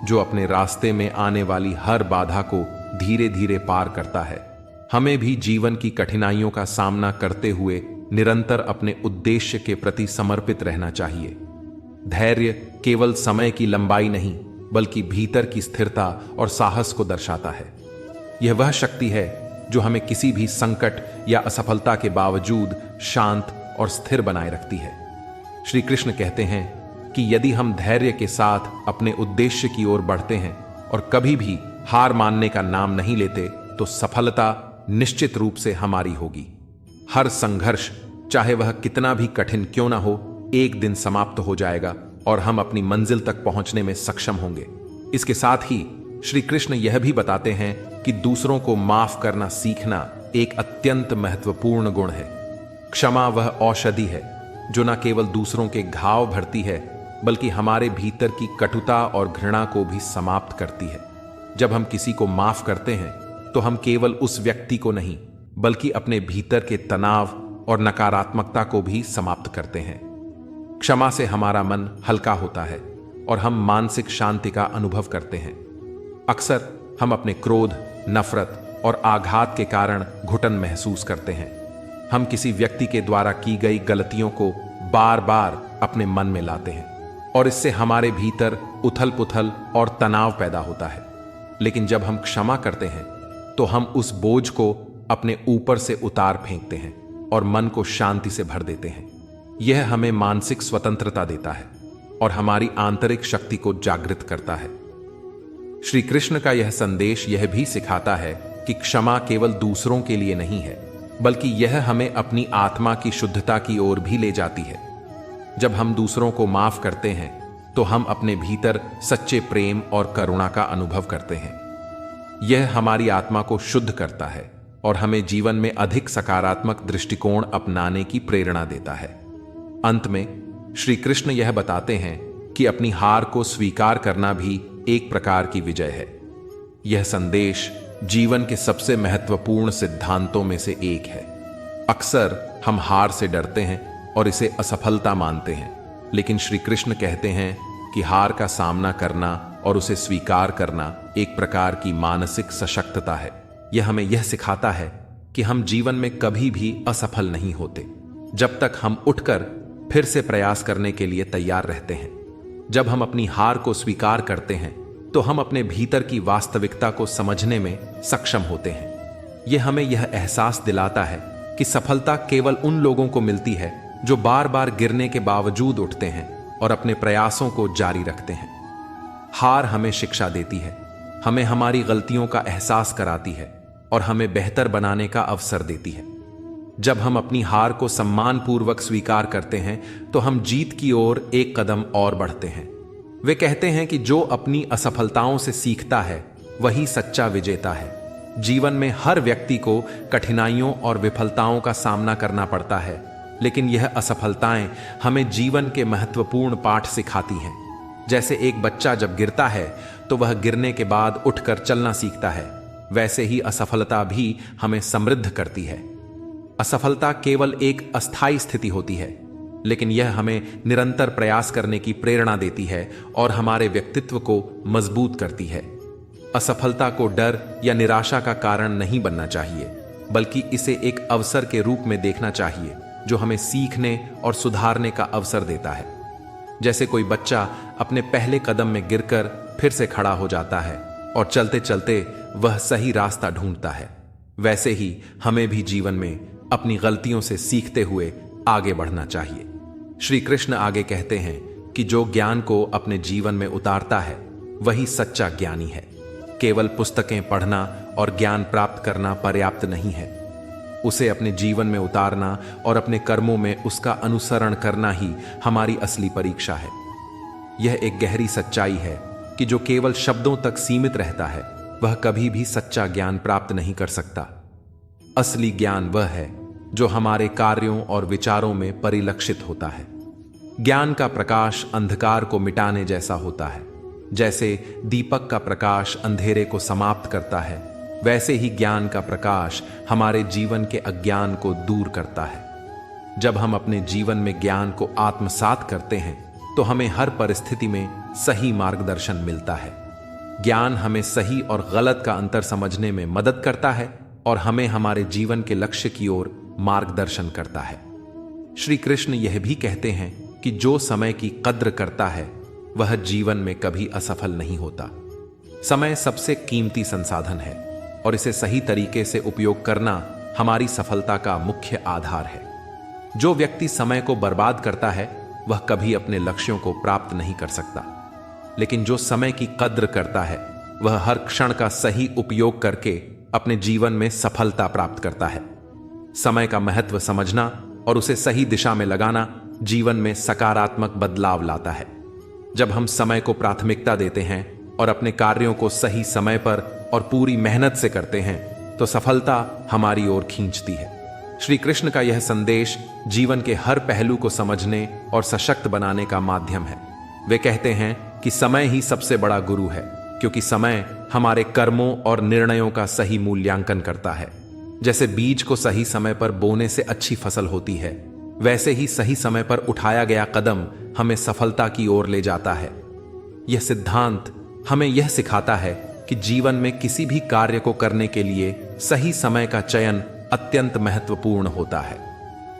जो अपने रास्ते में आने वाली हर बाधा को धीरे धीरे पार करता है, हमें भी जीवन की कठिनाइयों का सामना करते हुए निरंतर अपने उद्देश्य के प्रति समर्पित रहना चाहिए। धैर्य केवल समय की लंबाई नहीं बल्कि भीतर की स्थिरता और साहस को दर्शाता है। यह वह शक्ति है जो हमें किसी भी संकट या असफलता के बावजूद शांत और स्थिर बनाए रखती है। श्री कृष्ण कहते हैं कि यदि हम धैर्य के साथ अपने उद्देश्य की ओर बढ़ते हैं और कभी भी हार मानने का नाम नहीं लेते तो सफलता निश्चित रूप से हमारी होगी। हर संघर्ष, चाहे वह कितना भी कठिन क्यों ना हो, एक दिन समाप्त हो जाएगा और हम अपनी मंजिल तक पहुंचने में सक्षम होंगे। इसके साथ ही श्री कृष्ण यह भी बताते हैं कि दूसरों को माफ करना सीखना एक अत्यंत महत्वपूर्ण गुण है। क्षमा वह औषधि है जो न केवल दूसरों के घाव भरती है बल्कि हमारे भीतर की कटुता और घृणा को भी समाप्त करती है। जब हम किसी को माफ करते हैं तो हम केवल उस व्यक्ति को नहीं बल्कि अपने भीतर के तनाव और नकारात्मकता को भी समाप्त करते हैं। क्षमा से हमारा मन हल्का होता है और हम मानसिक शांति का अनुभव करते हैं। अक्सर हम अपने क्रोध, नफरत और आघात के कारण घुटन महसूस करते हैं। हम किसी व्यक्ति के द्वारा की गई गलतियों को बार बार अपने मन में लाते हैं और इससे हमारे भीतर उथल पुथल और तनाव पैदा होता है। लेकिन जब हम क्षमा करते हैं तो हम उस बोझ को अपने ऊपर से उतार फेंकते हैं और मन को शांति से भर देते हैं। यह हमें मानसिक स्वतंत्रता देता है और हमारी आंतरिक शक्ति को जागृत करता है। श्री कृष्ण का यह संदेश यह भी सिखाता है कि क्षमा केवल दूसरों के लिए नहीं है बल्कि यह हमें अपनी आत्मा की शुद्धता की ओर भी ले जाती है। जब हम दूसरों को माफ करते हैं तो हम अपने भीतर सच्चे प्रेम और करुणा का अनुभव करते हैं। यह हमारी आत्मा को शुद्ध करता है और हमें जीवन में अधिक सकारात्मक दृष्टिकोण अपनाने की प्रेरणा देता है। अंत में श्री कृष्ण यह बताते हैं कि अपनी हार को स्वीकार करना भी एक प्रकार की विजय है। यह संदेश जीवन के सबसे महत्वपूर्ण सिद्धांतों में से एक है। अक्सर हम हार से डरते हैं और इसे असफलता मानते हैं, लेकिन श्री कृष्ण कहते हैं कि हार का सामना करना और उसे स्वीकार करना एक प्रकार की मानसिक सशक्तता है। यह हमें यह सिखाता है कि हम जीवन में कभी भी असफल नहीं होते जब तक हम उठकर फिर से प्रयास करने के लिए तैयार रहते हैं। जब हम अपनी हार को स्वीकार करते हैं तो हम अपने भीतर की वास्तविकता को समझने में सक्षम होते हैं। यह हमें यह एहसास दिलाता है कि सफलता केवल उन लोगों को मिलती है जो बार बार गिरने के बावजूद उठते हैं और अपने प्रयासों को जारी रखते हैं। हार हमें शिक्षा देती है, हमें हमारी गलतियों का एहसास कराती है और हमें बेहतर बनाने का अवसर देती है। जब हम अपनी हार को सम्मानपूर्वक स्वीकार करते हैं तो हम जीत की ओर एक कदम और बढ़ते हैं। वे कहते हैं कि जो अपनी असफलताओं से सीखता है वही सच्चा विजेता है। जीवन में हर व्यक्ति को कठिनाइयों और विफलताओं का सामना करना पड़ता है, लेकिन यह असफलताएं हमें जीवन के महत्वपूर्ण पाठ सिखाती हैं। जैसे एक बच्चा जब गिरता है तो वह गिरने के बाद उठकर चलना सीखता है, वैसे ही असफलता भी हमें समृद्ध करती है। असफलता केवल एक अस्थायी स्थिति होती है, लेकिन यह हमें निरंतर प्रयास करने की प्रेरणा देती है और हमारे व्यक्तित्व को मजबूत करती है। असफलता को डर या निराशा का कारण नहीं बनना चाहिए, बल्कि इसे एक अवसर के रूप में देखना चाहिए जो हमें सीखने और सुधारने का अवसर देता है। जैसे कोई बच्चा अपने पहले कदम में गिरकर फिर से खड़ा हो जाता है और चलते चलते वह सही रास्ता ढूंढता है, वैसे ही हमें भी जीवन में अपनी गलतियों से सीखते हुए आगे बढ़ना चाहिए। श्री कृष्ण आगे कहते हैं कि जो ज्ञान को अपने जीवन में उतारता है वही सच्चा ज्ञानी है। केवल पुस्तकें पढ़ना और ज्ञान प्राप्त करना पर्याप्त नहीं है, उसे अपने जीवन में उतारना और अपने कर्मों में उसका अनुसरण करना ही हमारी असली परीक्षा है। यह एक गहरी सच्चाई है कि जो केवल शब्दों तक सीमित रहता है वह कभी भी सच्चा ज्ञान प्राप्त नहीं कर सकता। असली ज्ञान वह है जो हमारे कार्यों और विचारों में परिलक्षित होता है। ज्ञान का प्रकाश अंधकार को मिटाने जैसा होता है। जैसे दीपक का प्रकाश अंधेरे को समाप्त करता है, वैसे ही ज्ञान का प्रकाश हमारे जीवन के अज्ञान को दूर करता है। जब हम अपने जीवन में ज्ञान को आत्मसात करते हैं तो हमें हर परिस्थिति में सही मार्गदर्शन मिलता है। ज्ञान हमें सही और गलत का अंतर समझने में मदद करता है और हमें हमारे जीवन के लक्ष्य की ओर मार्गदर्शन करता है। श्री कृष्ण यह भी कहते हैं कि जो समय की कद्र करता है वह जीवन में कभी असफल नहीं होता। समय सबसे कीमती संसाधन है और इसे सही तरीके से उपयोग करना हमारी सफलता का मुख्य आधार है। जो व्यक्ति समय को बर्बाद करता है वह कभी अपने लक्ष्यों को प्राप्त नहीं कर सकता, लेकिन जो समय की कद्र करता है वह हर क्षण का सही उपयोग करके अपने जीवन में सफलता प्राप्त करता है। समय का महत्व समझना और उसे सही दिशा में लगाना जीवन में सकारात्मक बदलाव लाता है। जब हम समय को प्राथमिकता देते हैं और अपने कार्यों को सही समय पर और पूरी मेहनत से करते हैं तो सफलता हमारी ओर खींचती है। श्री कृष्ण का यह संदेश जीवन के हर पहलू को समझने और सशक्त बनाने का माध्यम है। वे कहते हैं कि समय ही सबसे बड़ा गुरु है, क्योंकि समय हमारे कर्मों और निर्णयों का सही मूल्यांकन करता है। जैसे बीज को सही समय पर बोने से अच्छी फसल होती है, वैसे ही सही समय पर उठाया गया कदम हमें सफलता की ओर ले जाता है। यह सिद्धांत हमें यह सिखाता है कि जीवन में किसी भी कार्य को करने के लिए सही समय का चयन अत्यंत महत्वपूर्ण होता है।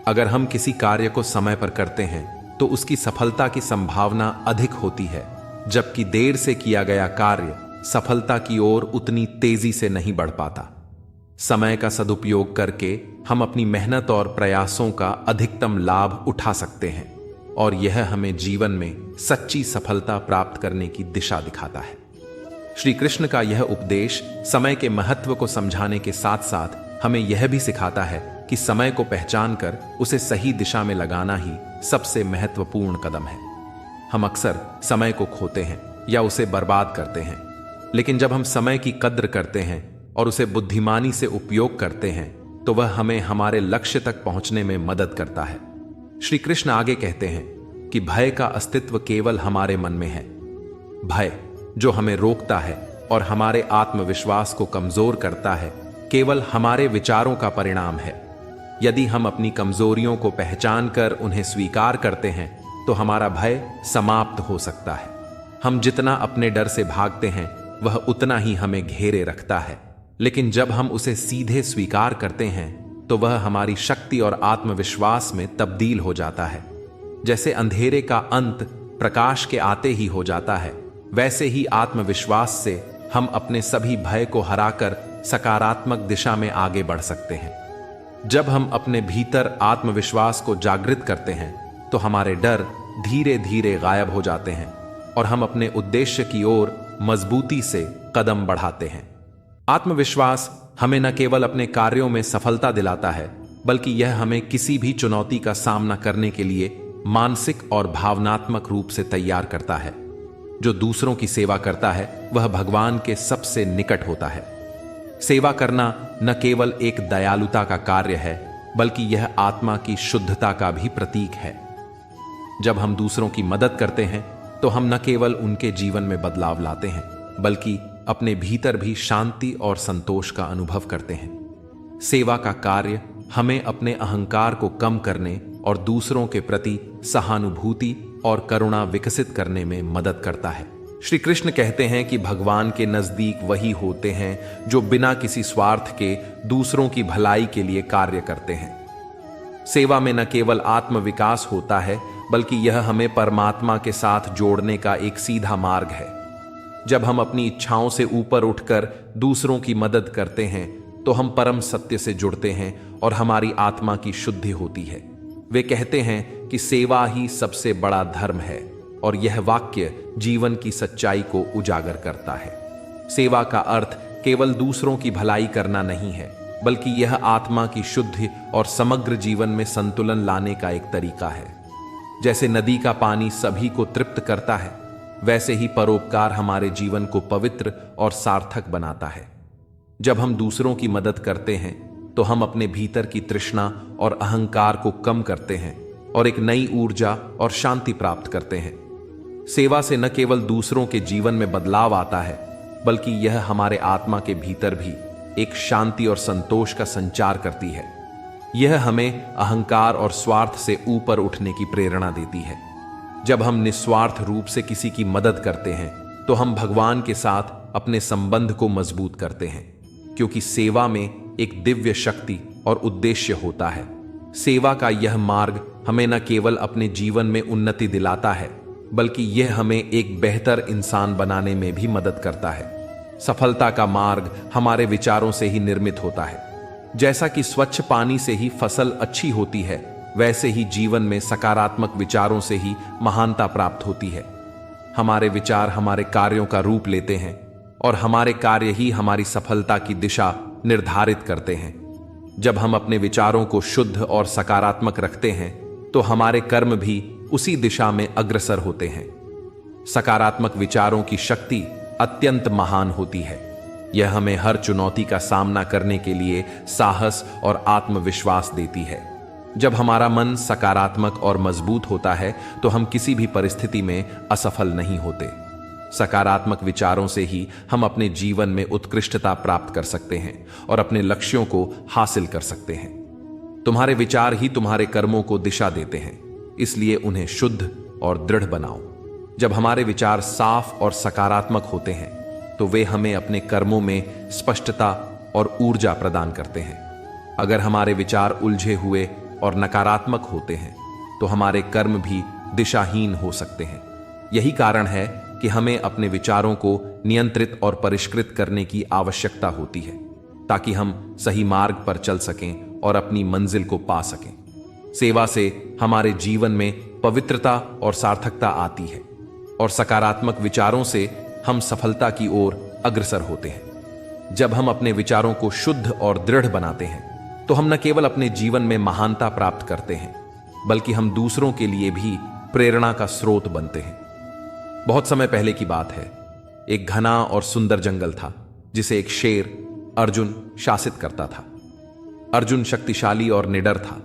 अगर हम किसी कार्य को समय पर करते हैं तो उसकी सफलता की संभावना अधिक होती है, जबकि देर से किया गया कार्य सफलता की ओर उतनी तेजी से नहीं बढ़ पाता। समय का सदुपयोग करके हम अपनी मेहनत और प्रयासों का अधिकतम लाभ उठा सकते हैं और यह हमें जीवन में सच्ची सफलता प्राप्त करने की दिशा दिखाता है। श्री कृष्ण का यह उपदेश समय के महत्व को समझाने के साथ साथ हमें यह भी सिखाता है कि समय को पहचान कर उसे सही दिशा में लगाना ही सबसे महत्वपूर्ण कदम है। हम अक्सर समय को खोते हैं या उसे बर्बाद करते हैं, लेकिन जब हम समय की कद्र करते हैं और उसे बुद्धिमानी से उपयोग करते हैं तो वह हमें हमारे लक्ष्य तक पहुंचने में मदद करता है। श्री कृष्ण आगे कहते हैं कि भय का अस्तित्व केवल हमारे मन में है। भय जो हमें रोकता है और हमारे आत्मविश्वास को कमजोर करता है, केवल हमारे विचारों का परिणाम है। यदि हम अपनी कमजोरियों को पहचान कर उन्हें स्वीकार करते हैं तो हमारा भय समाप्त हो सकता है। हम जितना अपने डर से भागते हैं वह उतना ही हमें घेरे रखता है, लेकिन जब हम उसे सीधे स्वीकार करते हैं तो वह हमारी शक्ति और आत्मविश्वास में तब्दील हो जाता है। जैसे अंधेरे का अंत प्रकाश के आते ही हो जाता है, वैसे ही आत्मविश्वास से हम अपने सभी भय को हराकर सकारात्मक दिशा में आगे बढ़ सकते हैं। जब हम अपने भीतर आत्मविश्वास को जागृत करते हैं तो हमारे डर धीरे धीरे गायब हो जाते हैं और हम अपने उद्देश्य की ओर मजबूती से कदम बढ़ाते हैं। आत्मविश्वास हमें न केवल अपने कार्यों में सफलता दिलाता है, बल्कि यह हमें किसी भी चुनौती का सामना करने के लिए मानसिक और भावनात्मक रूप से तैयार करता है। जो दूसरों की सेवा करता है वह भगवान के सबसे निकट होता है। सेवा करना न केवल एक दयालुता का कार्य है, बल्कि यह आत्मा की शुद्धता का भी प्रतीक है। जब हम दूसरों की मदद करते हैं तो हम न केवल उनके जीवन में बदलाव लाते हैं, बल्कि अपने भीतर भी शांति और संतोष का अनुभव करते हैं। सेवा का कार्य हमें अपने अहंकार को कम करने और दूसरों के प्रति सहानुभूति और करुणा विकसित करने में मदद करता है। श्री कृष्ण कहते हैं कि भगवान के नजदीक वही होते हैं जो बिना किसी स्वार्थ के दूसरों की भलाई के लिए कार्य करते हैं। सेवा में न केवल आत्मविकास होता है, बल्कि यह हमें परमात्मा के साथ जोड़ने का एक सीधा मार्ग है। जब हम अपनी इच्छाओं से ऊपर उठकर दूसरों की मदद करते हैं तो हम परम सत्य से जुड़ते हैं और हमारी आत्मा की शुद्धि होती है। वे कहते हैं कि सेवा ही सबसे बड़ा धर्म है और यह वाक्य जीवन की सच्चाई को उजागर करता है। सेवा का अर्थ केवल दूसरों की भलाई करना नहीं है, बल्कि यह आत्मा की शुद्धि और समग्र जीवन में संतुलन लाने का एक तरीका है। जैसे नदी का पानी सभी को तृप्त करता है, वैसे ही परोपकार हमारे जीवन को पवित्र और सार्थक बनाता है। जब हम दूसरों की मदद करते हैं तो हम अपने भीतर की तृष्णा और अहंकार को कम करते हैं और एक नई ऊर्जा और शांति प्राप्त करते हैं। सेवा से न केवल दूसरों के जीवन में बदलाव आता है, बल्कि यह हमारे आत्मा के भीतर भी एक शांति और संतोष का संचार करती है। यह हमें अहंकार और स्वार्थ से ऊपर उठने की प्रेरणा देती है। जब हम निस्वार्थ रूप से किसी की मदद करते हैं तो हम भगवान के साथ अपने संबंध को मजबूत करते हैं, क्योंकि सेवा में एक दिव्य शक्ति और उद्देश्य होता है। सेवा का यह मार्ग हमें न केवल अपने जीवन में उन्नति दिलाता है, बल्कि यह हमें एक बेहतर इंसान बनाने में भी मदद करता है। सफलता का मार्ग हमारे विचारों से ही निर्मित होता है। जैसा कि स्वच्छ पानी से ही फसल अच्छी होती है, वैसे ही जीवन में सकारात्मक विचारों से ही महानता प्राप्त होती है। हमारे विचार हमारे कार्यों का रूप लेते हैं और हमारे कार्य ही हमारी सफलता की दिशा निर्धारित करते हैं। जब हम अपने विचारों को शुद्ध और सकारात्मक रखते हैं तो हमारे कर्म भी उसी दिशा में अग्रसर होते हैं। सकारात्मक विचारों की शक्ति अत्यंत महान होती है। यह हमें हर चुनौती का सामना करने के लिए साहस और आत्मविश्वास देती है। जब हमारा मन सकारात्मक और मजबूत होता है तो हम किसी भी परिस्थिति में असफल नहीं होते। सकारात्मक विचारों से ही हम अपने जीवन में उत्कृष्टता प्राप्त कर सकते हैं और अपने लक्ष्यों को हासिल कर सकते हैं। तुम्हारे विचार ही तुम्हारे कर्मों को दिशा देते हैं, इसलिए उन्हें शुद्ध और दृढ़ बनाओ। जब हमारे विचार साफ और सकारात्मक होते हैं तो वे हमें अपने कर्मों में स्पष्टता और ऊर्जा प्रदान करते हैं। अगर हमारे विचार उलझे हुए और नकारात्मक होते हैं तो हमारे कर्म भी दिशाहीन हो सकते हैं। यही कारण है कि हमें अपने विचारों को नियंत्रित और परिष्कृत करने की आवश्यकता होती है, ताकि हम सही मार्ग पर चल सकें और अपनी मंजिल को पा सकें। सेवा से हमारे जीवन में पवित्रता और सार्थकता आती है और सकारात्मक विचारों से हम सफलता की ओर अग्रसर होते हैं। जब हम अपने विचारों को शुद्ध और दृढ़ बनाते हैं तो हम न केवल अपने जीवन में महानता प्राप्त करते हैं, बल्कि हम दूसरों के लिए भी प्रेरणा का स्रोत बनते हैं। बहुत समय पहले की बात है। एक घना और सुंदर जंगल था जिसे एक शेर अर्जुन शासित करता था। अर्जुन शक्तिशाली और निडर था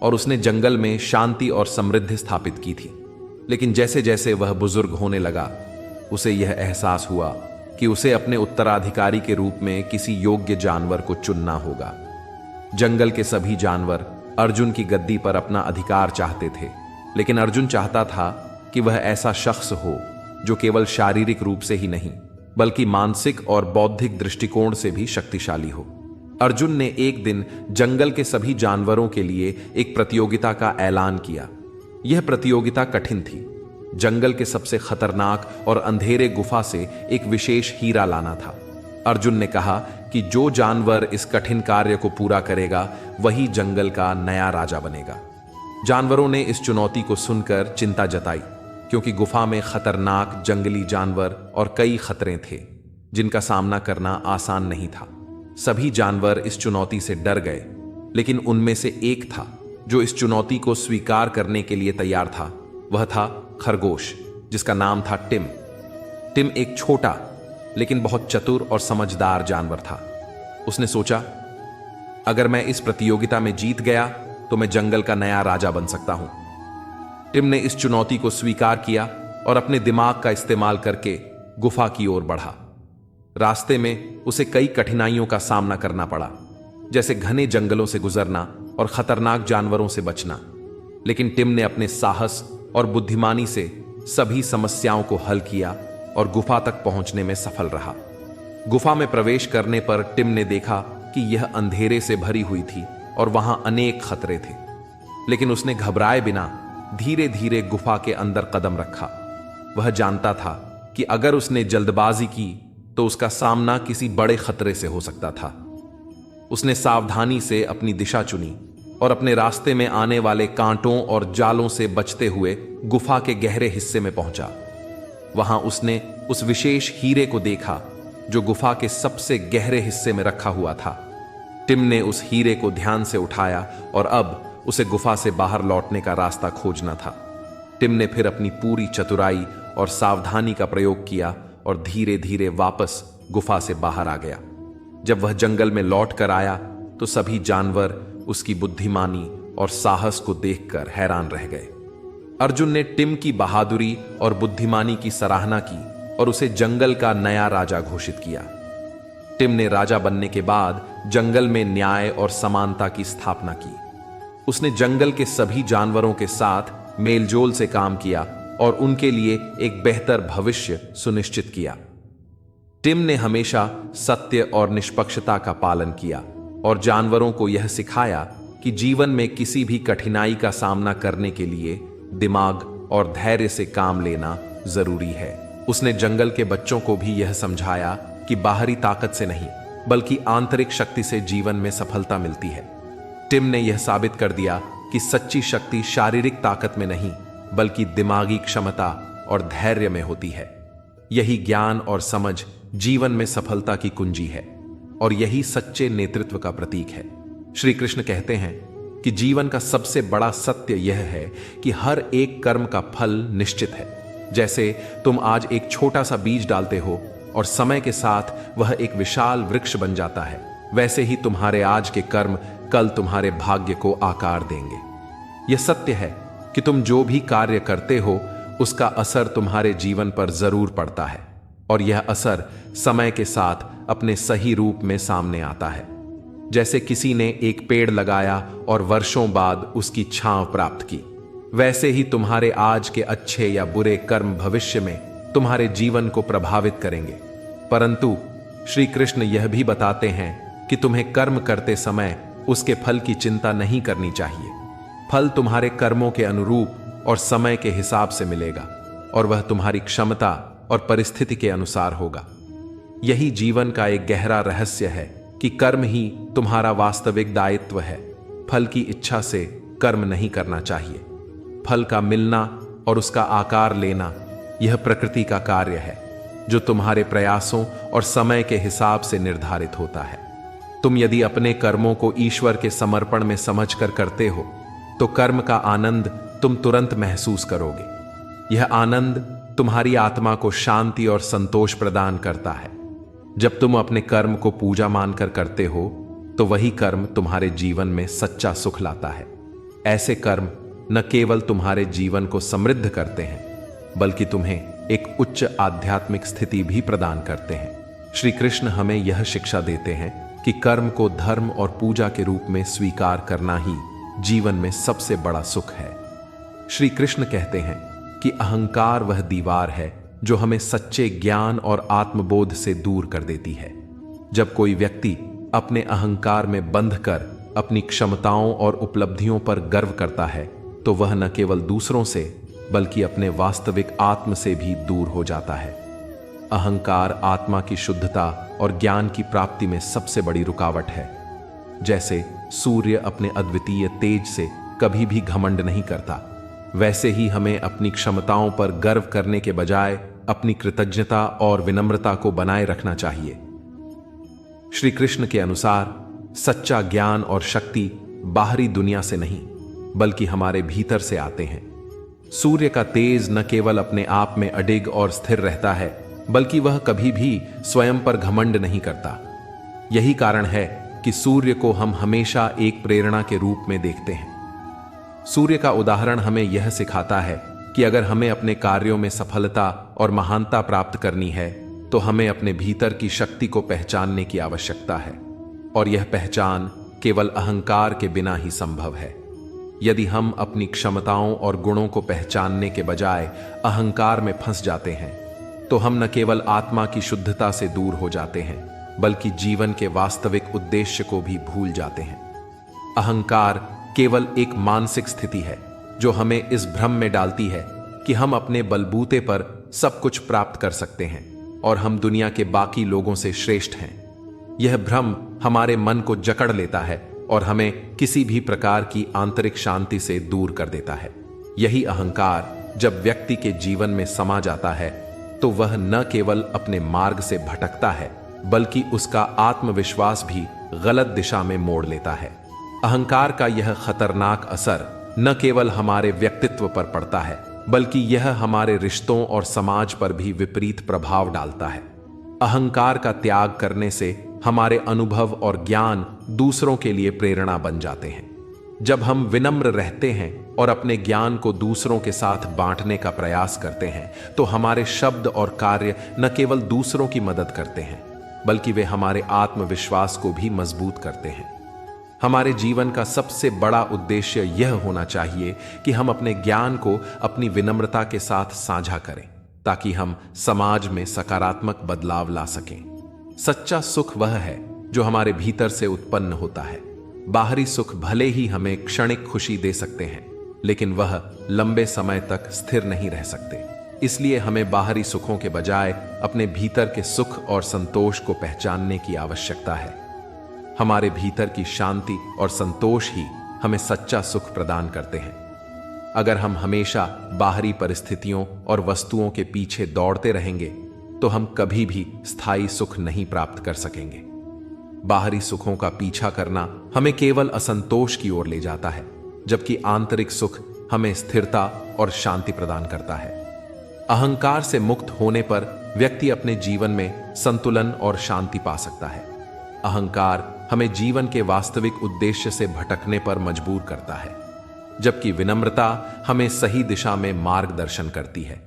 और उसने जंगल में शांति और समृद्धि स्थापित की थी। लेकिन जैसे जैसे वह बुजुर्ग होने लगा, उसे यह एहसास हुआ कि उसे अपने उत्तराधिकारी के रूप में किसी योग्य जानवर को चुनना होगा। जंगल के सभी जानवर अर्जुन की गद्दी पर अपना अधिकार चाहते थे, लेकिन अर्जुन चाहता था कि वह ऐसा शख्स हो जो केवल शारीरिक रूप से ही नहीं, बल्कि मानसिक और बौद्धिक दृष्टिकोण से भी शक्तिशाली हो। अर्जुन ने एक दिन जंगल के सभी जानवरों के लिए एक प्रतियोगिता का ऐलान किया। यह प्रतियोगिता कठिन थी। जंगल के सबसे खतरनाक और अंधेरे गुफा से एक विशेष हीरा लाना था। अर्जुन ने कहा कि जो जानवर इस कठिन कार्य को पूरा करेगा वही जंगल का नया राजा बनेगा। जानवरों ने इस चुनौती को सुनकर चिंता जताई, क्योंकि गुफा में खतरनाक जंगली जानवर और कई खतरे थे जिनका सामना करना आसान नहीं था। सभी जानवर इस चुनौती से डर गए, लेकिन उनमें से एक था जो इस चुनौती को स्वीकार करने के लिए तैयार था। वह था खरगोश, जिसका नाम था टिम। टिम एक छोटा लेकिन बहुत चतुर और समझदार जानवर था। उसने सोचा, अगर मैं इस प्रतियोगिता में जीत गया तो मैं जंगल का नया राजा बन सकता हूं। टिम ने इस चुनौती को स्वीकार किया और अपने दिमाग का इस्तेमाल करके गुफा की ओर बढ़ा। रास्ते में उसे कई कठिनाइयों का सामना करना पड़ा, जैसे घने जंगलों से गुजरना और खतरनाक जानवरों से बचना। लेकिन टिम ने अपने साहस और बुद्धिमानी से सभी समस्याओं को हल किया और गुफा तक पहुंचने में सफल रहा। गुफा में प्रवेश करने पर टिम ने देखा कि यह अंधेरे से भरी हुई थी और वहां अनेक खतरे थे, लेकिन उसने घबराए बिना धीरे धीरे गुफा के अंदर कदम रखा। वह जानता था कि अगर उसने जल्दबाजी की तो उसका सामना किसी बड़े खतरे से हो सकता था। उसने सावधानी से अपनी दिशा चुनी और अपने रास्ते में आने वाले कांटों और जालों से बचते हुए गुफा के गहरे हिस्से में पहुंचा। वहां उसने उस विशेष हीरे को देखा जो गुफा के सबसे गहरे हिस्से में रखा हुआ था। टिम ने उस हीरे को ध्यान से उठाया और अब उसे गुफा से बाहर लौटने का रास्ता खोजना था। टिम ने फिर अपनी पूरी चतुराई और सावधानी का प्रयोग किया और धीरे धीरे वापस गुफा से बाहर आ गया। जब वह जंगल में लौट कर आया तो सभी जानवर उसकी बुद्धिमानी और साहस को देखकर हैरान रह गए। अर्जुन ने टिम की बहादुरी और बुद्धिमानी की सराहना की और उसे जंगल का नया राजा घोषित किया। टिम ने राजा बनने के बाद जंगल में न्याय और समानता की स्थापना की। उसने जंगल के सभी जानवरों के साथ मेलजोल से काम किया और उनके लिए एक बेहतर भविष्य सुनिश्चित किया। टिम ने हमेशा सत्य और निष्पक्षता का पालन किया और जानवरों को यह सिखाया कि जीवन में किसी भी कठिनाई का सामना करने के लिए दिमाग और धैर्य से काम लेना जरूरी है। उसने जंगल के बच्चों को भी यह समझाया कि बाहरी ताकत से नहीं बल्कि आंतरिक शक्ति से जीवन में सफलता मिलती है। टिम ने यह साबित कर दिया कि सच्ची शक्ति शारीरिक ताकत में नहीं बल्कि दिमागी क्षमता और धैर्य में होती है। यही ज्ञान और समझ जीवन में सफलता की कुंजी है और यही सच्चे नेतृत्व का प्रतीक है। श्री कृष्ण कहते हैं कि जीवन का सबसे बड़ा सत्य यह है कि हर एक कर्म का फल निश्चित है। जैसे तुम आज एक छोटा सा बीज डालते हो और समय के साथ वह एक विशाल वृक्ष बन जाता है, वैसे ही तुम्हारे आज के कर्म कल तुम्हारे भाग्य को आकार देंगे। यह सत्य है कि तुम जो भी कार्य करते हो उसका असर तुम्हारे जीवन पर जरूर पड़ता है और यह असर समय के साथ अपने सही रूप में सामने आता है। जैसे किसी ने एक पेड़ लगाया और वर्षों बाद उसकी छांव प्राप्त की, वैसे ही तुम्हारे आज के अच्छे या बुरे कर्म भविष्य में तुम्हारे जीवन को प्रभावित करेंगे। परंतु श्री कृष्ण यह भी बताते हैं कि तुम्हें कर्म करते समय उसके फल की चिंता नहीं करनी चाहिए। फल तुम्हारे कर्मों के अनुरूप और समय के हिसाब से मिलेगा और वह तुम्हारी क्षमता और परिस्थिति के अनुसार होगा। यही जीवन का एक गहरा रहस्य है कि कर्म ही तुम्हारा वास्तविक दायित्व है। फल की इच्छा से कर्म नहीं करना चाहिए। फल का मिलना और उसका आकार लेना यह प्रकृति का कार्य है जो तुम्हारे प्रयासों और समय के हिसाब से निर्धारित होता है। तुम यदि अपने कर्मों को ईश्वर के समर्पण में समझकर करते हो तो कर्म का आनंद तुम तुरंत महसूस करोगे। यह आनंद तुम्हारी आत्मा को शांति और संतोष प्रदान करता है। जब तुम अपने कर्म को पूजा मानकर करते हो तो वही कर्म तुम्हारे जीवन में सच्चा सुख लाता है। ऐसे कर्म न केवल तुम्हारे जीवन को समृद्ध करते हैं बल्कि तुम्हें एक उच्च आध्यात्मिक स्थिति भी प्रदान करते हैं। श्री कृष्ण हमें यह शिक्षा देते हैं कि कर्म को धर्म और पूजा के रूप में स्वीकार करना ही जीवन में सबसे बड़ा सुख है। श्री कृष्ण कहते हैं कि अहंकार वह दीवार है जो हमें सच्चे ज्ञान और आत्मबोध से दूर कर देती है। जब कोई व्यक्ति अपने अहंकार में बंध कर अपनी क्षमताओं और उपलब्धियों पर गर्व करता है तो वह न केवल दूसरों से बल्कि अपने वास्तविक आत्म से भी दूर हो जाता है। अहंकार आत्मा की शुद्धता और ज्ञान की प्राप्ति में सबसे बड़ी रुकावट है। जैसे सूर्य अपने अद्वितीय तेज से कभी भी घमंड नहीं करता, वैसे ही हमें अपनी क्षमताओं पर गर्व करने के बजाय अपनी कृतज्ञता और विनम्रता को बनाए रखना चाहिए। श्री कृष्ण के अनुसार सच्चा ज्ञान और शक्ति बाहरी दुनिया से नहीं बल्कि हमारे भीतर से आते हैं। सूर्य का तेज न केवल अपने आप में अडिग और स्थिर रहता है बल्कि वह कभी भी स्वयं पर घमंड नहीं करता। यही कारण है कि सूर्य को हम हमेशा एक प्रेरणा के रूप में देखते हैं। सूर्य का उदाहरण हमें यह सिखाता है कि अगर हमें अपने कार्यों में सफलता और महानता प्राप्त करनी है तो हमें अपने भीतर की शक्ति को पहचानने की आवश्यकता है और यह पहचान केवल अहंकार के बिना ही संभव है। यदि हम अपनी क्षमताओं और गुणों को पहचानने के बजाय अहंकार में फंस जाते हैं तो हम न केवल आत्मा की शुद्धता से दूर हो जाते हैं बल्कि जीवन के वास्तविक उद्देश्य को भी भूल जाते हैं। अहंकार केवल एक मानसिक स्थिति है जो हमें इस भ्रम में डालती है कि हम अपने बलबूते पर सब कुछ प्राप्त कर सकते हैं और हम दुनिया के बाकी लोगों से श्रेष्ठ हैं। यह भ्रम हमारे मन को जकड़ लेता है और हमें किसी भी प्रकार की आंतरिक शांति से दूर कर देता है। यही अहंकार जब व्यक्ति के जीवन में समा जाता है तो वह न केवल अपने मार्ग से भटकता है बल्कि उसका आत्मविश्वास भी गलत दिशा में मोड़ लेता है। अहंकार का यह खतरनाक असर न केवल हमारे व्यक्तित्व पर पड़ता है बल्कि यह हमारे रिश्तों और समाज पर भी विपरीत प्रभाव डालता है। अहंकार का त्याग करने से हमारे अनुभव और ज्ञान दूसरों के लिए प्रेरणा बन जाते हैं। जब हम विनम्र रहते हैं और अपने ज्ञान को दूसरों के साथ बांटने का प्रयास करते हैं तो हमारे शब्द और कार्य न केवल दूसरों की मदद करते हैं बल्कि वे हमारे आत्मविश्वास को भी मजबूत करते हैं। हमारे जीवन का सबसे बड़ा उद्देश्य यह होना चाहिए कि हम अपने ज्ञान को अपनी विनम्रता के साथ साझा करें ताकि हम समाज में सकारात्मक बदलाव ला सकें। सच्चा सुख वह है जो हमारे भीतर से उत्पन्न होता है। बाहरी सुख भले ही हमें क्षणिक खुशी दे सकते हैं लेकिन वह लंबे समय तक स्थिर नहीं रह सकते। इसलिए हमें बाहरी सुखों के बजाय अपने भीतर के सुख और संतोष को पहचानने की आवश्यकता है। हमारे भीतर की शांति और संतोष ही हमें सच्चा सुख प्रदान करते हैं। अगर हम हमेशा बाहरी परिस्थितियों और वस्तुओं के पीछे दौड़ते रहेंगे तो हम कभी भी स्थायी सुख नहीं प्राप्त कर सकेंगे। बाहरी सुखों का पीछा करना हमें केवल असंतोष की ओर ले जाता है, जबकि आंतरिक सुख हमें स्थिरता और शांति प्रदान करता है। अहंकार से मुक्त होने पर व्यक्ति अपने जीवन में संतुलन और शांति पा सकता है। अहंकार हमें जीवन के वास्तविक उद्देश्य से भटकने पर मजबूर करता है, जबकि विनम्रता हमें सही दिशा में मार्गदर्शन करती है।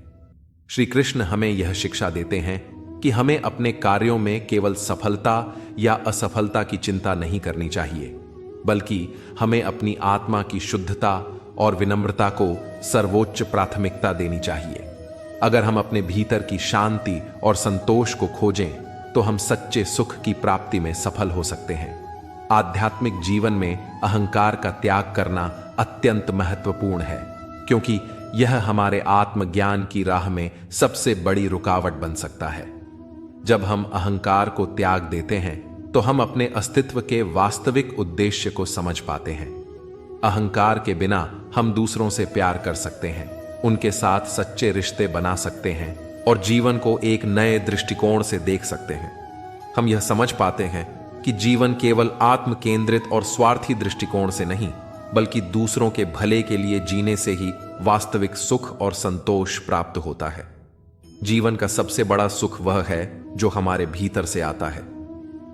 श्री कृष्ण हमें यह शिक्षा देते हैं कि हमें अपने कार्यों में केवल सफलता या असफलता की चिंता नहीं करनी चाहिए, बल्कि हमें अपनी आत्मा की शुद्धता और विनम्रता को सर्वोच्च प्राथमिकता देनी चाहिए। अगर हम अपने भीतर की शांति और संतोष को खोजें तो हम सच्चे सुख की प्राप्ति में सफल हो सकते हैं। आध्यात्मिक जीवन में अहंकार का त्याग करना अत्यंत महत्वपूर्ण है, क्योंकि यह हमारे आत्मज्ञान की राह में सबसे बड़ी रुकावट बन सकता है। जब हम अहंकार को त्याग देते हैं तो हम अपने अस्तित्व के वास्तविक उद्देश्य को समझ पाते हैं। अहंकार के बिना हम दूसरों से प्यार कर सकते हैं, उनके साथ सच्चे रिश्ते बना सकते हैं और जीवन को एक नए दृष्टिकोण से देख सकते हैं। हम यह समझ पाते हैं कि जीवन केवल आत्म केंद्रित और स्वार्थी दृष्टिकोण से नहीं, बल्कि दूसरों के भले के लिए जीने से ही वास्तविक सुख और संतोष प्राप्त होता है। जीवन का सबसे बड़ा सुख वह है जो हमारे भीतर से आता है।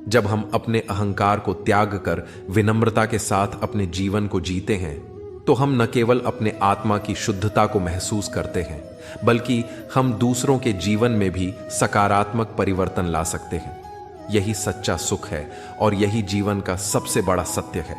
जब हम अपने अहंकार को त्याग कर विनम्रता के साथ अपने जीवन को जीते हैं तो हम न केवल अपने आत्मा की शुद्धता को महसूस करते हैं, बल्कि हम दूसरों के जीवन में भी सकारात्मक परिवर्तन ला सकते हैं। यही सच्चा सुख है और यही जीवन का सबसे बड़ा सत्य है।